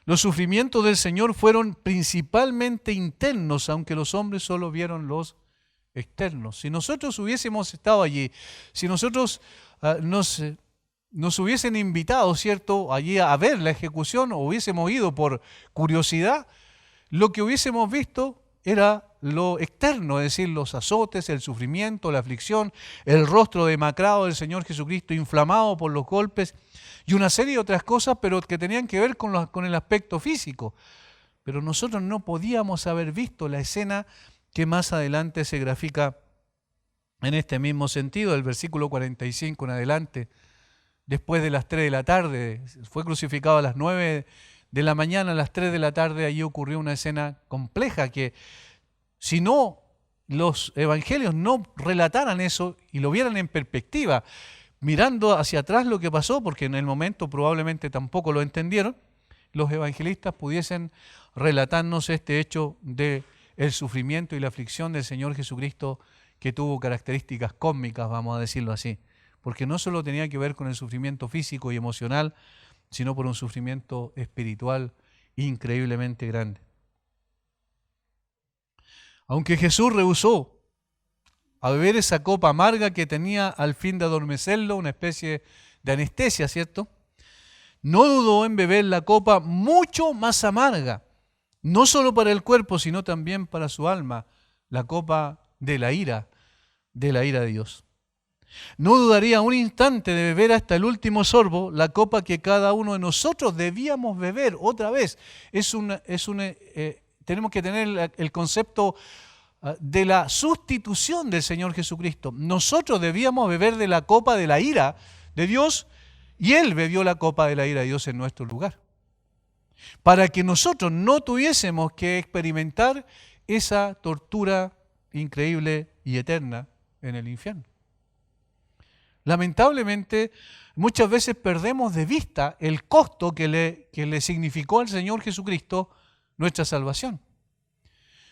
Los sufrimientos del Señor fueron principalmente internos, aunque los hombres solo vieron los externos. Si nosotros hubiésemos estado allí, si nosotros nos hubiesen invitado, ¿cierto?, allí a ver la ejecución, o hubiésemos ido por curiosidad, lo que hubiésemos visto era lo externo, es decir, los azotes, el sufrimiento, la aflicción, el rostro demacrado del Señor Jesucristo, inflamado por los golpes, y una serie de otras cosas, pero que tenían que ver con el aspecto físico. Pero nosotros no podíamos haber visto la escena que más adelante se grafica en este mismo sentido, del versículo 45 en adelante. Después de las 3 de la tarde, fue crucificado a las 9 de la mañana, a las 3 de la tarde, allí ocurrió una escena compleja que, si no los evangelios no relataran eso y lo vieran en perspectiva, mirando hacia atrás lo que pasó, porque en el momento probablemente tampoco lo entendieron, los evangelistas pudiesen relatarnos este hecho de el sufrimiento y la aflicción del Señor Jesucristo, que tuvo características cósmicas, vamos a decirlo así, porque no solo tenía que ver con el sufrimiento físico y emocional, sino por un sufrimiento espiritual increíblemente grande. Aunque Jesús rehusó a beber esa copa amarga que tenía al fin de adormecerlo, una especie de anestesia, ¿cierto? No dudó en beber la copa mucho más amarga, no solo para el cuerpo, sino también para su alma, la copa de la ira de Dios. No dudaría un instante de beber hasta el último sorbo la copa que cada uno de nosotros debíamos beber. Otra vez, tenemos que tener el concepto de la sustitución del Señor Jesucristo. Nosotros debíamos beber de la copa de la ira de Dios y Él bebió la copa de la ira de Dios en nuestro lugar, para que nosotros no tuviésemos que experimentar esa tortura increíble y eterna en el infierno. Lamentablemente, muchas veces perdemos de vista el costo que le significó al Señor Jesucristo nuestra salvación.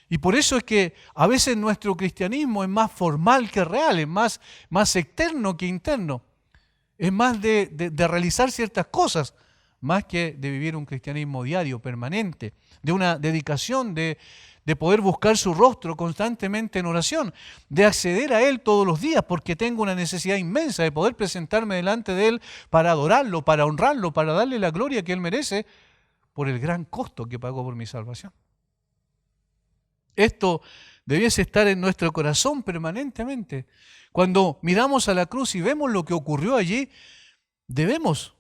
Y por eso es que a veces nuestro cristianismo es más formal que real, es más externo que interno. Es más de realizar ciertas cosas, más que de vivir un cristianismo diario, permanente, de una dedicación de poder buscar su rostro constantemente en oración, de acceder a Él todos los días, porque tengo una necesidad inmensa de poder presentarme delante de Él para adorarlo, para honrarlo, para darle la gloria que Él merece por el gran costo que pagó por mi salvación. Esto debiese estar en nuestro corazón permanentemente. Cuando miramos a la cruz y vemos lo que ocurrió allí, debemos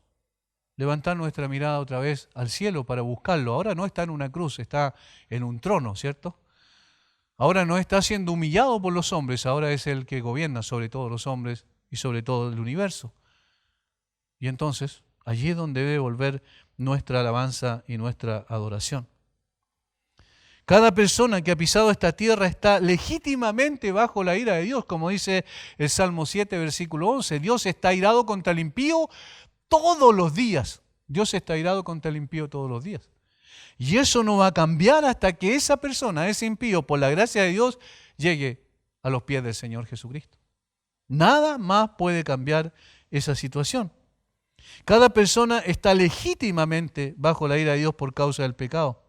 levantar nuestra mirada otra vez al cielo para buscarlo. Ahora no está en una cruz, está en un trono, ¿cierto? Ahora no está siendo humillado por los hombres, ahora es el que gobierna sobre todos los hombres y sobre todo el universo. Y entonces, allí es donde debe volver nuestra alabanza y nuestra adoración. Cada persona que ha pisado esta tierra está legítimamente bajo la ira de Dios, como dice el Salmo 7, versículo 11. Dios está airado contra el impío todos los días. Dios está airado contra el impío todos los días. Y eso no va a cambiar hasta que esa persona, ese impío, por la gracia de Dios, llegue a los pies del Señor Jesucristo. Nada más puede cambiar esa situación. Cada persona está legítimamente bajo la ira de Dios por causa del pecado.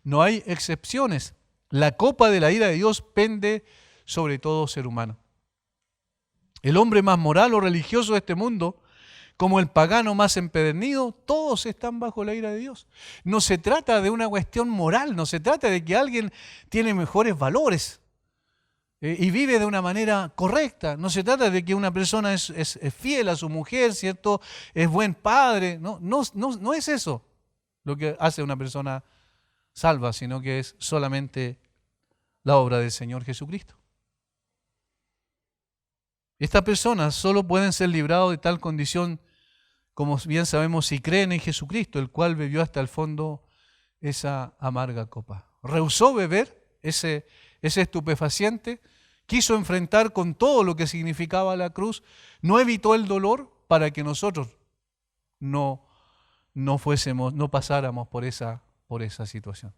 No hay excepciones. La copa de la ira de Dios pende sobre todo ser humano. El hombre más moral o religioso de este mundo, como el pagano más empedernido, todos están bajo la ira de Dios. No se trata de una cuestión moral, no se trata de que alguien tiene mejores valores y vive de una manera correcta. No se trata de que una persona es fiel a su mujer, ¿cierto? Es buen padre. No es eso lo que hace una persona salva, sino que es solamente la obra del Señor Jesucristo. Estas personas solo pueden ser librados de tal condición, como bien sabemos, si creen en Jesucristo, el cual bebió hasta el fondo esa amarga copa. Rehusó beber ese estupefaciente, quiso enfrentar con todo lo que significaba la cruz, no evitó el dolor para que nosotros no pasáramos por esa situación.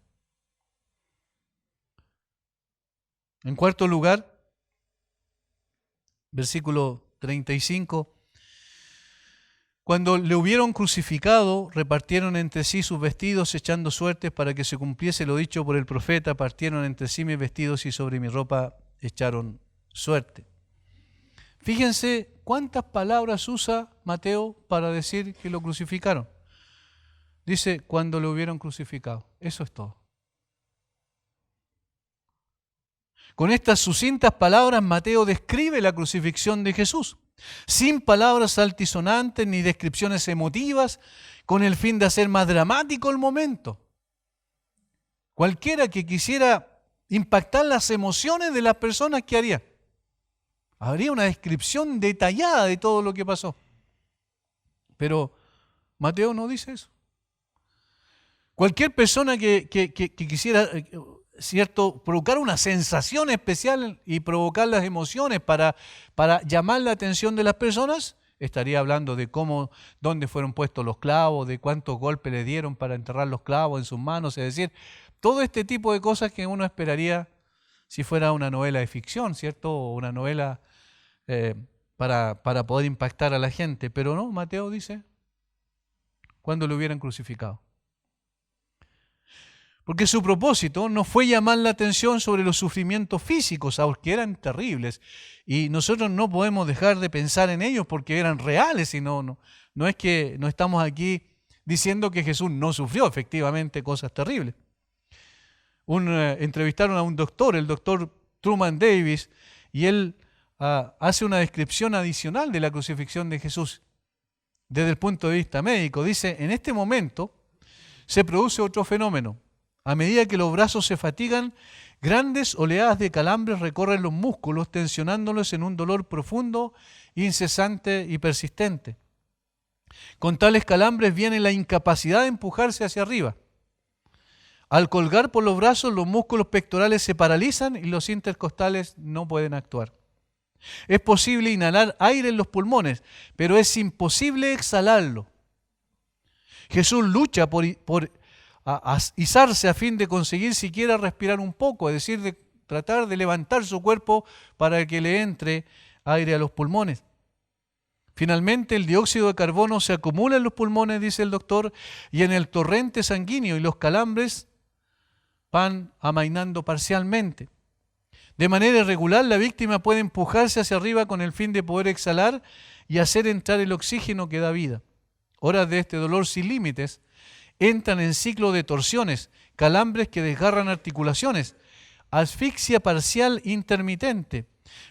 En cuarto lugar, versículo 35, cuando le hubieron crucificado, repartieron entre sí sus vestidos, echando suertes para que se cumpliese lo dicho por el profeta, partieron entre sí mis vestidos y sobre mi ropa echaron suerte. Fíjense cuántas palabras usa Mateo para decir que lo crucificaron. Dice, cuando lo hubieron crucificado. Eso es todo. Con estas sucintas palabras, Mateo describe la crucifixión de Jesús, sin palabras altisonantes ni descripciones emotivas, con el fin de hacer más dramático el momento. Cualquiera que quisiera impactar las emociones de las personas, ¿qué haría? Habría una descripción detallada de todo lo que pasó. Pero Mateo no dice eso. Cualquier persona que quisiera, ¿cierto?, provocar una sensación especial y provocar las emociones para llamar la atención de las personas, estaría hablando de dónde fueron puestos los clavos, de cuántos golpes le dieron para enterrar los clavos en sus manos, es decir, todo este tipo de cosas que uno esperaría si fuera una novela de ficción, ¿cierto?, o una novela para poder impactar a la gente. Pero no, Mateo dice, cuando lo hubieran crucificado. Porque su propósito no fue llamar la atención sobre los sufrimientos físicos, aunque eran terribles. Y nosotros no podemos dejar de pensar en ellos porque eran reales. Y no es que no estamos aquí diciendo que Jesús no sufrió efectivamente cosas terribles. Entrevistaron a un doctor, el doctor Truman Davis, y él hace una descripción adicional de la crucifixión de Jesús desde el punto de vista médico. Dice, en este momento se produce otro fenómeno. A medida que los brazos se fatigan, grandes oleadas de calambres recorren los músculos, tensionándolos en un dolor profundo, incesante y persistente. Con tales calambres viene la incapacidad de empujarse hacia arriba. Al colgar por los brazos, los músculos pectorales se paralizan y los intercostales no pueden actuar. Es posible inhalar aire en los pulmones, pero es imposible exhalarlo. Jesús lucha por izarse a fin de conseguir siquiera respirar un poco, es decir, de tratar de levantar su cuerpo para que le entre aire a los pulmones. Finalmente, el dióxido de carbono se acumula en los pulmones, dice el doctor, y en el torrente sanguíneo, y los calambres van amainando parcialmente. De manera irregular, la víctima puede empujarse hacia arriba con el fin de poder exhalar y hacer entrar el oxígeno que da vida. Horas de este dolor sin límites entran en ciclo de torsiones, calambres que desgarran articulaciones, asfixia parcial intermitente,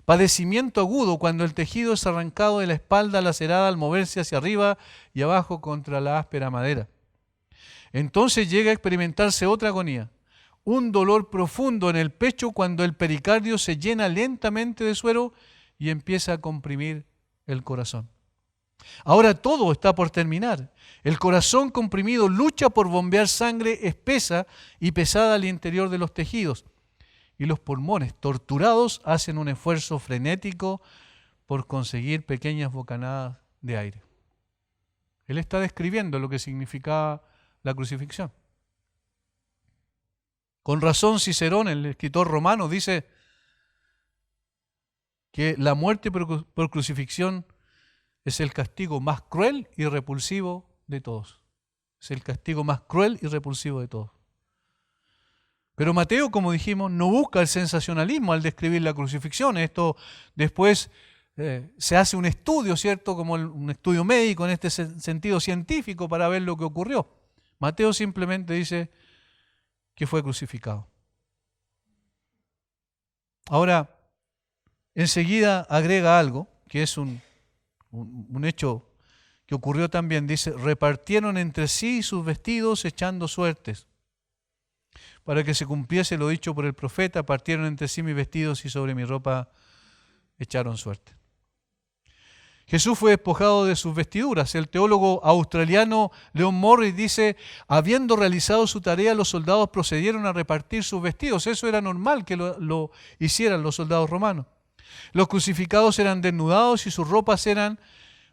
padecimiento agudo cuando el tejido es arrancado de la espalda lacerada al moverse hacia arriba y abajo contra la áspera madera. Entonces llega a experimentarse otra agonía, un dolor profundo en el pecho cuando el pericardio se llena lentamente de suero y empieza a comprimir el corazón. Ahora todo está por terminar. El corazón comprimido lucha por bombear sangre espesa y pesada al interior de los tejidos. Y los pulmones torturados hacen un esfuerzo frenético por conseguir pequeñas bocanadas de aire. Él está describiendo lo que significaba la crucifixión. Con razón, Cicerón, el escritor romano, dice que la muerte por crucifixión es el castigo más cruel y repulsivo de todos. Es el castigo más cruel y repulsivo de todos. Pero Mateo, como dijimos, no busca el sensacionalismo al describir la crucifixión. Esto después se hace un estudio, ¿cierto? Como un estudio médico en este sentido científico para ver lo que ocurrió. Mateo simplemente dice que fue crucificado. Ahora, enseguida agrega algo, que es un hecho que ocurrió también. Dice, repartieron entre sí sus vestidos echando suertes. Para que se cumpliese lo dicho por el profeta, partieron entre sí mis vestidos y sobre mi ropa echaron suerte. Jesús fue despojado de sus vestiduras. El teólogo australiano Leon Morris dice, habiendo realizado su tarea, los soldados procedieron a repartir sus vestidos. Eso era normal que lo hicieran los soldados romanos. Los crucificados eran desnudados y sus ropas eran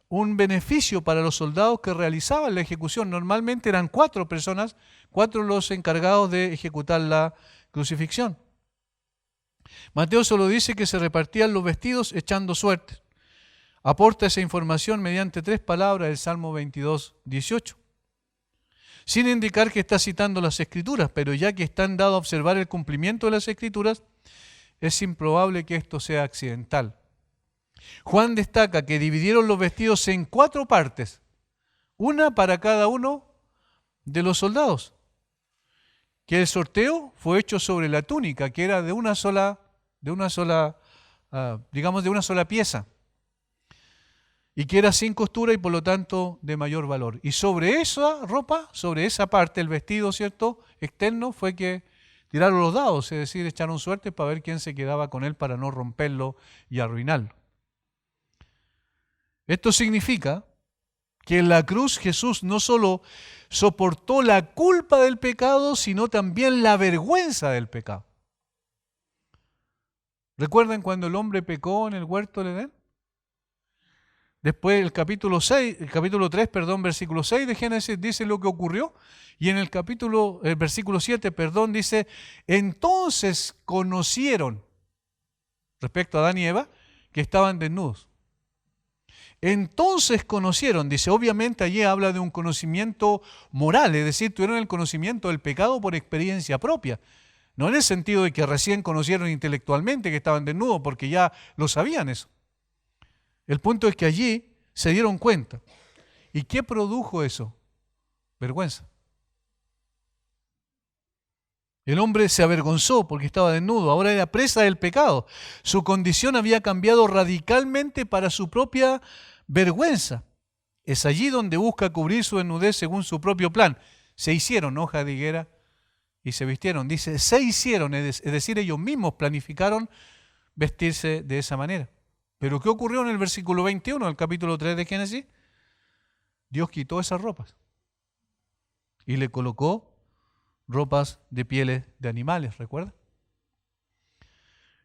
un beneficio para los soldados que realizaban la ejecución. Normalmente eran 4 personas, 4 los encargados de ejecutar la crucifixión. Mateo solo dice que se repartían los vestidos echando suerte. Aporta esa información mediante 3 palabras del Salmo 22, 18. Sin indicar que está citando las Escrituras, pero ya que están dados a observar el cumplimiento de las Escrituras, es improbable que esto sea accidental. Juan destaca que dividieron los vestidos en 4 partes, una para cada uno de los soldados. Que el sorteo fue hecho sobre la túnica, que era de una sola una sola, digamos, de una sola pieza, y que era sin costura y por lo tanto de mayor valor. Y sobre esa ropa, sobre esa parte, el vestido, ¿cierto?, externo, fue que tiraron los dados, es decir, echaron suerte para ver quién se quedaba con él para no romperlo y arruinarlo. Esto significa que en la cruz Jesús no solo soportó la culpa del pecado, sino también la vergüenza del pecado. ¿Recuerdan cuando el hombre pecó en el huerto del Edén? Después el capítulo 3, versículo 6 de Génesis dice lo que ocurrió. Y en el versículo 7, dice, entonces conocieron, respecto a Adán y Eva, que estaban desnudos. Entonces conocieron, dice, obviamente allí habla de un conocimiento moral, es decir, tuvieron el conocimiento del pecado por experiencia propia. No en el sentido de que recién conocieron intelectualmente que estaban desnudos, porque ya lo sabían eso. El punto es que allí se dieron cuenta. ¿Y qué produjo eso? Vergüenza. El hombre se avergonzó porque estaba desnudo, ahora era presa del pecado. Su condición había cambiado radicalmente para su propia vergüenza. Es allí donde busca cubrir su desnudez según su propio plan. Se hicieron hojas de higuera y se vistieron. Dice, se hicieron, es decir, ellos mismos planificaron vestirse de esa manera. Pero ¿qué ocurrió en el versículo 21 del capítulo 3 de Génesis? Dios quitó esas ropas y le colocó ropas de pieles de animales, ¿recuerda?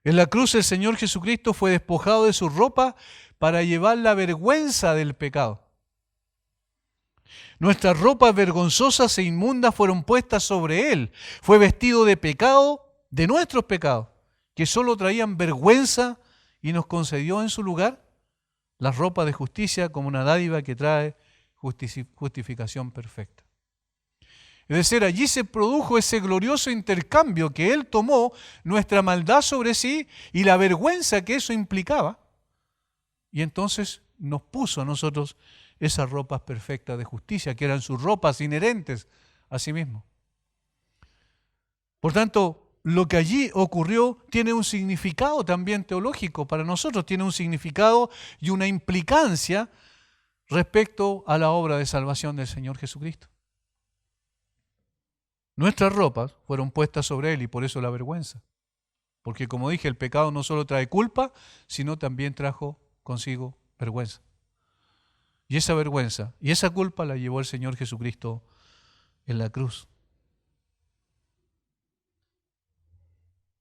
En la cruz el Señor Jesucristo fue despojado de su ropa para llevar la vergüenza del pecado. Nuestras ropas vergonzosas e inmundas fueron puestas sobre Él. Fue vestido de pecado, de nuestros pecados, que solo traían vergüenza, y nos concedió en su lugar las ropas de justicia como una dádiva que trae justificación perfecta. Es decir, allí se produjo ese glorioso intercambio que Él tomó nuestra maldad sobre sí y la vergüenza que eso implicaba, y entonces nos puso a nosotros esas ropas perfectas de justicia, que eran sus ropas inherentes a sí mismo. Por tanto, lo que allí ocurrió tiene un significado también teológico para nosotros, tiene un significado y una implicancia respecto a la obra de salvación del Señor Jesucristo. Nuestras ropas fueron puestas sobre Él y por eso la vergüenza. Porque como dije, el pecado no solo trae culpa, sino también trajo consigo vergüenza. Y esa vergüenza y esa culpa la llevó el Señor Jesucristo en la cruz.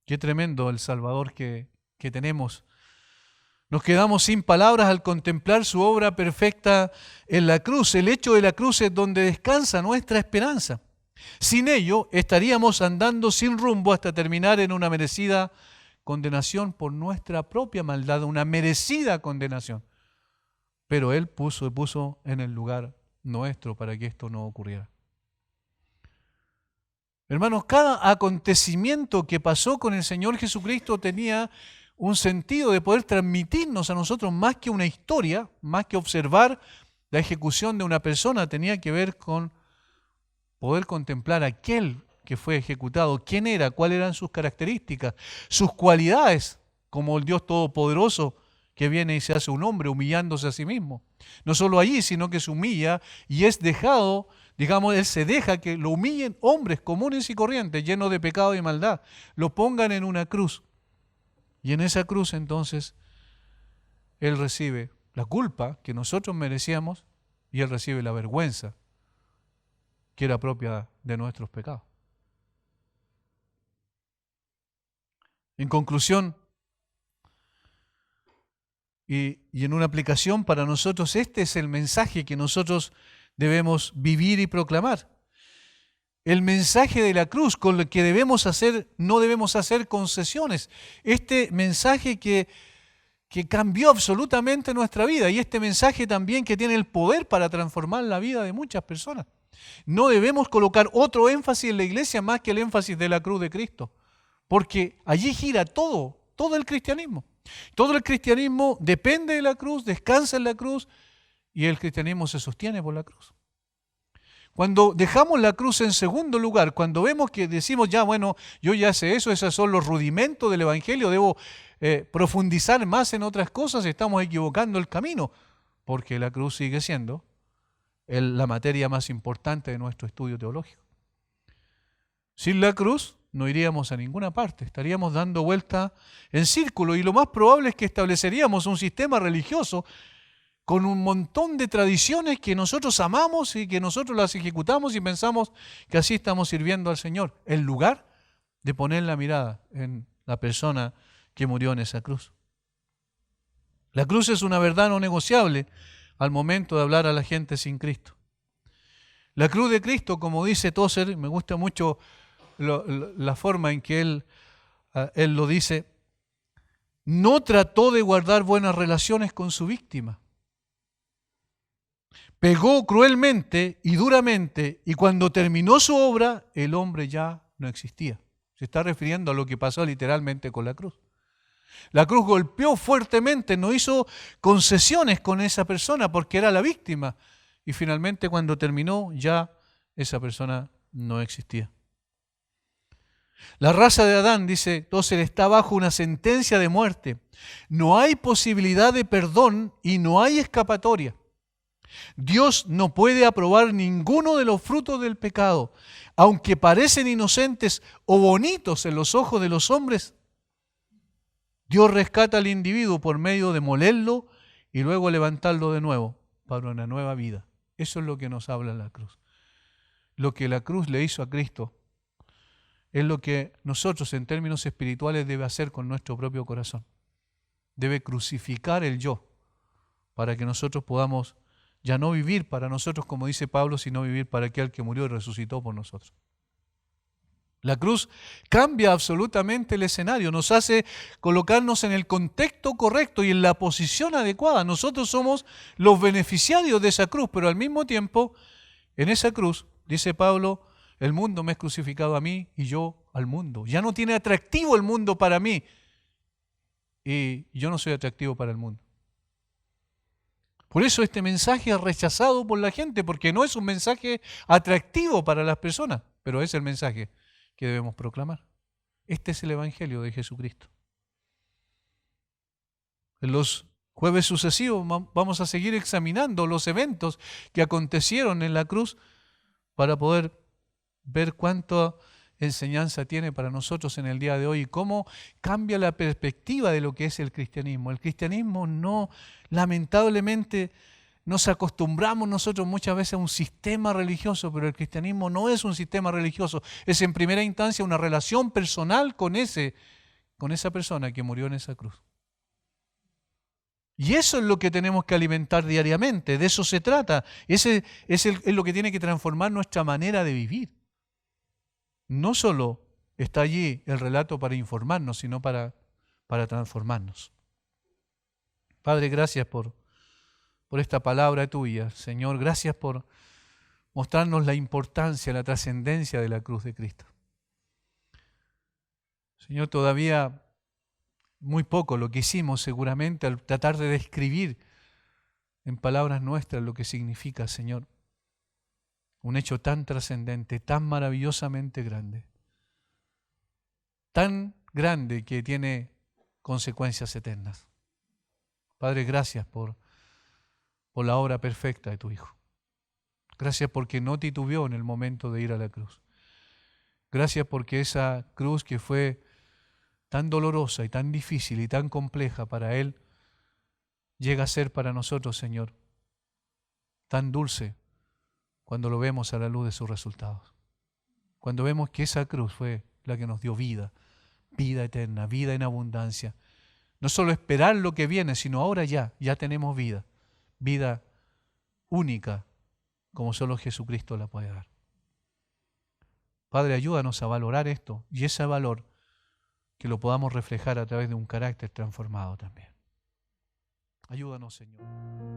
Qué tremendo el Salvador que tenemos. Nos quedamos sin palabras al contemplar su obra perfecta en la cruz. El hecho de la cruz es donde descansa nuestra esperanza. Sin ello, estaríamos andando sin rumbo hasta terminar en una merecida condenación por nuestra propia maldad, una merecida condenación. Pero Él puso en el lugar nuestro para que esto no ocurriera. Hermanos, cada acontecimiento que pasó con el Señor Jesucristo tenía un sentido de poder transmitirnos a nosotros más que una historia, más que observar la ejecución de una persona, tenía que ver con poder contemplar a aquel que fue ejecutado, quién era, cuáles eran sus características, sus cualidades, como el Dios Todopoderoso que viene y se hace un hombre humillándose a sí mismo. No solo allí, sino que se humilla y es dejado, digamos, Él se deja que lo humillen hombres comunes y corrientes, llenos de pecado y maldad, lo pongan en una cruz. Y en esa cruz entonces Él recibe la culpa que nosotros merecíamos y Él recibe la vergüenza que era propia de nuestros pecados. En conclusión, y en una aplicación para nosotros, este es el mensaje que nosotros debemos vivir y proclamar. El mensaje de la cruz con el que debemos hacer, no debemos hacer concesiones. Este mensaje que cambió absolutamente nuestra vida y este mensaje también que tiene el poder para transformar la vida de muchas personas. No debemos colocar otro énfasis en la iglesia más que el énfasis de la cruz de Cristo, porque allí gira todo el cristianismo. Todo el cristianismo depende de la cruz, descansa en la cruz y el cristianismo se sostiene por la cruz. Cuando dejamos la cruz en segundo lugar, cuando vemos que decimos, ya bueno, yo ya sé eso, esos son los rudimentos del Evangelio, debo profundizar más en otras cosas, estamos equivocando el camino, porque la cruz sigue siendo la materia más importante de nuestro estudio teológico. Sin la cruz no iríamos a ninguna parte, estaríamos dando vuelta en círculo y lo más probable es que estableceríamos un sistema religioso con un montón de tradiciones que nosotros amamos y que nosotros las ejecutamos y pensamos que así estamos sirviendo al Señor, en lugar de poner la mirada en la persona que murió en esa cruz. La cruz es una verdad no negociable al momento de hablar a la gente sin Cristo. La cruz de Cristo, como dice Tozer, me gusta mucho la forma en que él lo dice, no trató de guardar buenas relaciones con su víctima. Pegó cruelmente y duramente, y cuando terminó su obra, el hombre ya no existía. Se está refiriendo a lo que pasó literalmente con la cruz. La cruz golpeó fuertemente, no hizo concesiones con esa persona porque era la víctima. Y finalmente cuando terminó, ya esa persona no existía. La raza de Adán, dice entonces, está bajo una sentencia de muerte. No hay posibilidad de perdón y no hay escapatoria. Dios no puede aprobar ninguno de los frutos del pecado, aunque parecen inocentes o bonitos en los ojos de los hombres. Dios rescata al individuo por medio de molerlo y luego levantarlo de nuevo para una nueva vida. Eso es lo que nos habla la cruz. Lo que la cruz le hizo a Cristo es lo que nosotros en términos espirituales debe hacer con nuestro propio corazón. Debe crucificar el yo para que nosotros podamos ya no vivir para nosotros, como dice Pablo, sino vivir para aquel que murió y resucitó por nosotros. La cruz cambia absolutamente el escenario, nos hace colocarnos en el contexto correcto y en la posición adecuada. Nosotros somos los beneficiarios de esa cruz, pero al mismo tiempo, en esa cruz, dice Pablo, el mundo me ha crucificado a mí y yo al mundo. Ya no tiene atractivo el mundo para mí y yo no soy atractivo para el mundo. Por eso este mensaje es rechazado por la gente, porque no es un mensaje atractivo para las personas, pero es el mensaje que debemos proclamar. Este es el Evangelio de Jesucristo. En los jueves sucesivos vamos a seguir examinando los eventos que acontecieron en la cruz para poder ver cuánta enseñanza tiene para nosotros en el día de hoy y cómo cambia la perspectiva de lo que es el cristianismo. El cristianismo no, lamentablemente, nos acostumbramos nosotros muchas veces a un sistema religioso, pero el cristianismo no es un sistema religioso, es en primera instancia una relación personal con esa persona que murió en esa cruz. Y eso es lo que tenemos que alimentar diariamente, de eso se trata, ese es lo que tiene que transformar nuestra manera de vivir. No solo está allí el relato para informarnos, sino para transformarnos. Padre, gracias por esta palabra tuya. Señor, gracias por mostrarnos la importancia, la trascendencia de la cruz de Cristo. Señor, todavía muy poco lo que hicimos seguramente al tratar de describir en palabras nuestras lo que significa, Señor, un hecho tan trascendente, tan maravillosamente grande, tan grande que tiene consecuencias eternas. Padre, gracias por la obra perfecta de tu Hijo. Gracias porque no titubeó en el momento de ir a la cruz. Gracias porque esa cruz que fue tan dolorosa y tan difícil y tan compleja para Él, llega a ser para nosotros, Señor, tan dulce cuando lo vemos a la luz de sus resultados. Cuando vemos que esa cruz fue la que nos dio vida, vida eterna, vida en abundancia. No solo esperar lo que viene, sino ahora ya tenemos vida, vida única, como solo Jesucristo la puede dar. Padre, ayúdanos a valorar esto y ese valor que lo podamos reflejar a través de un carácter transformado también. Ayúdanos, Señor.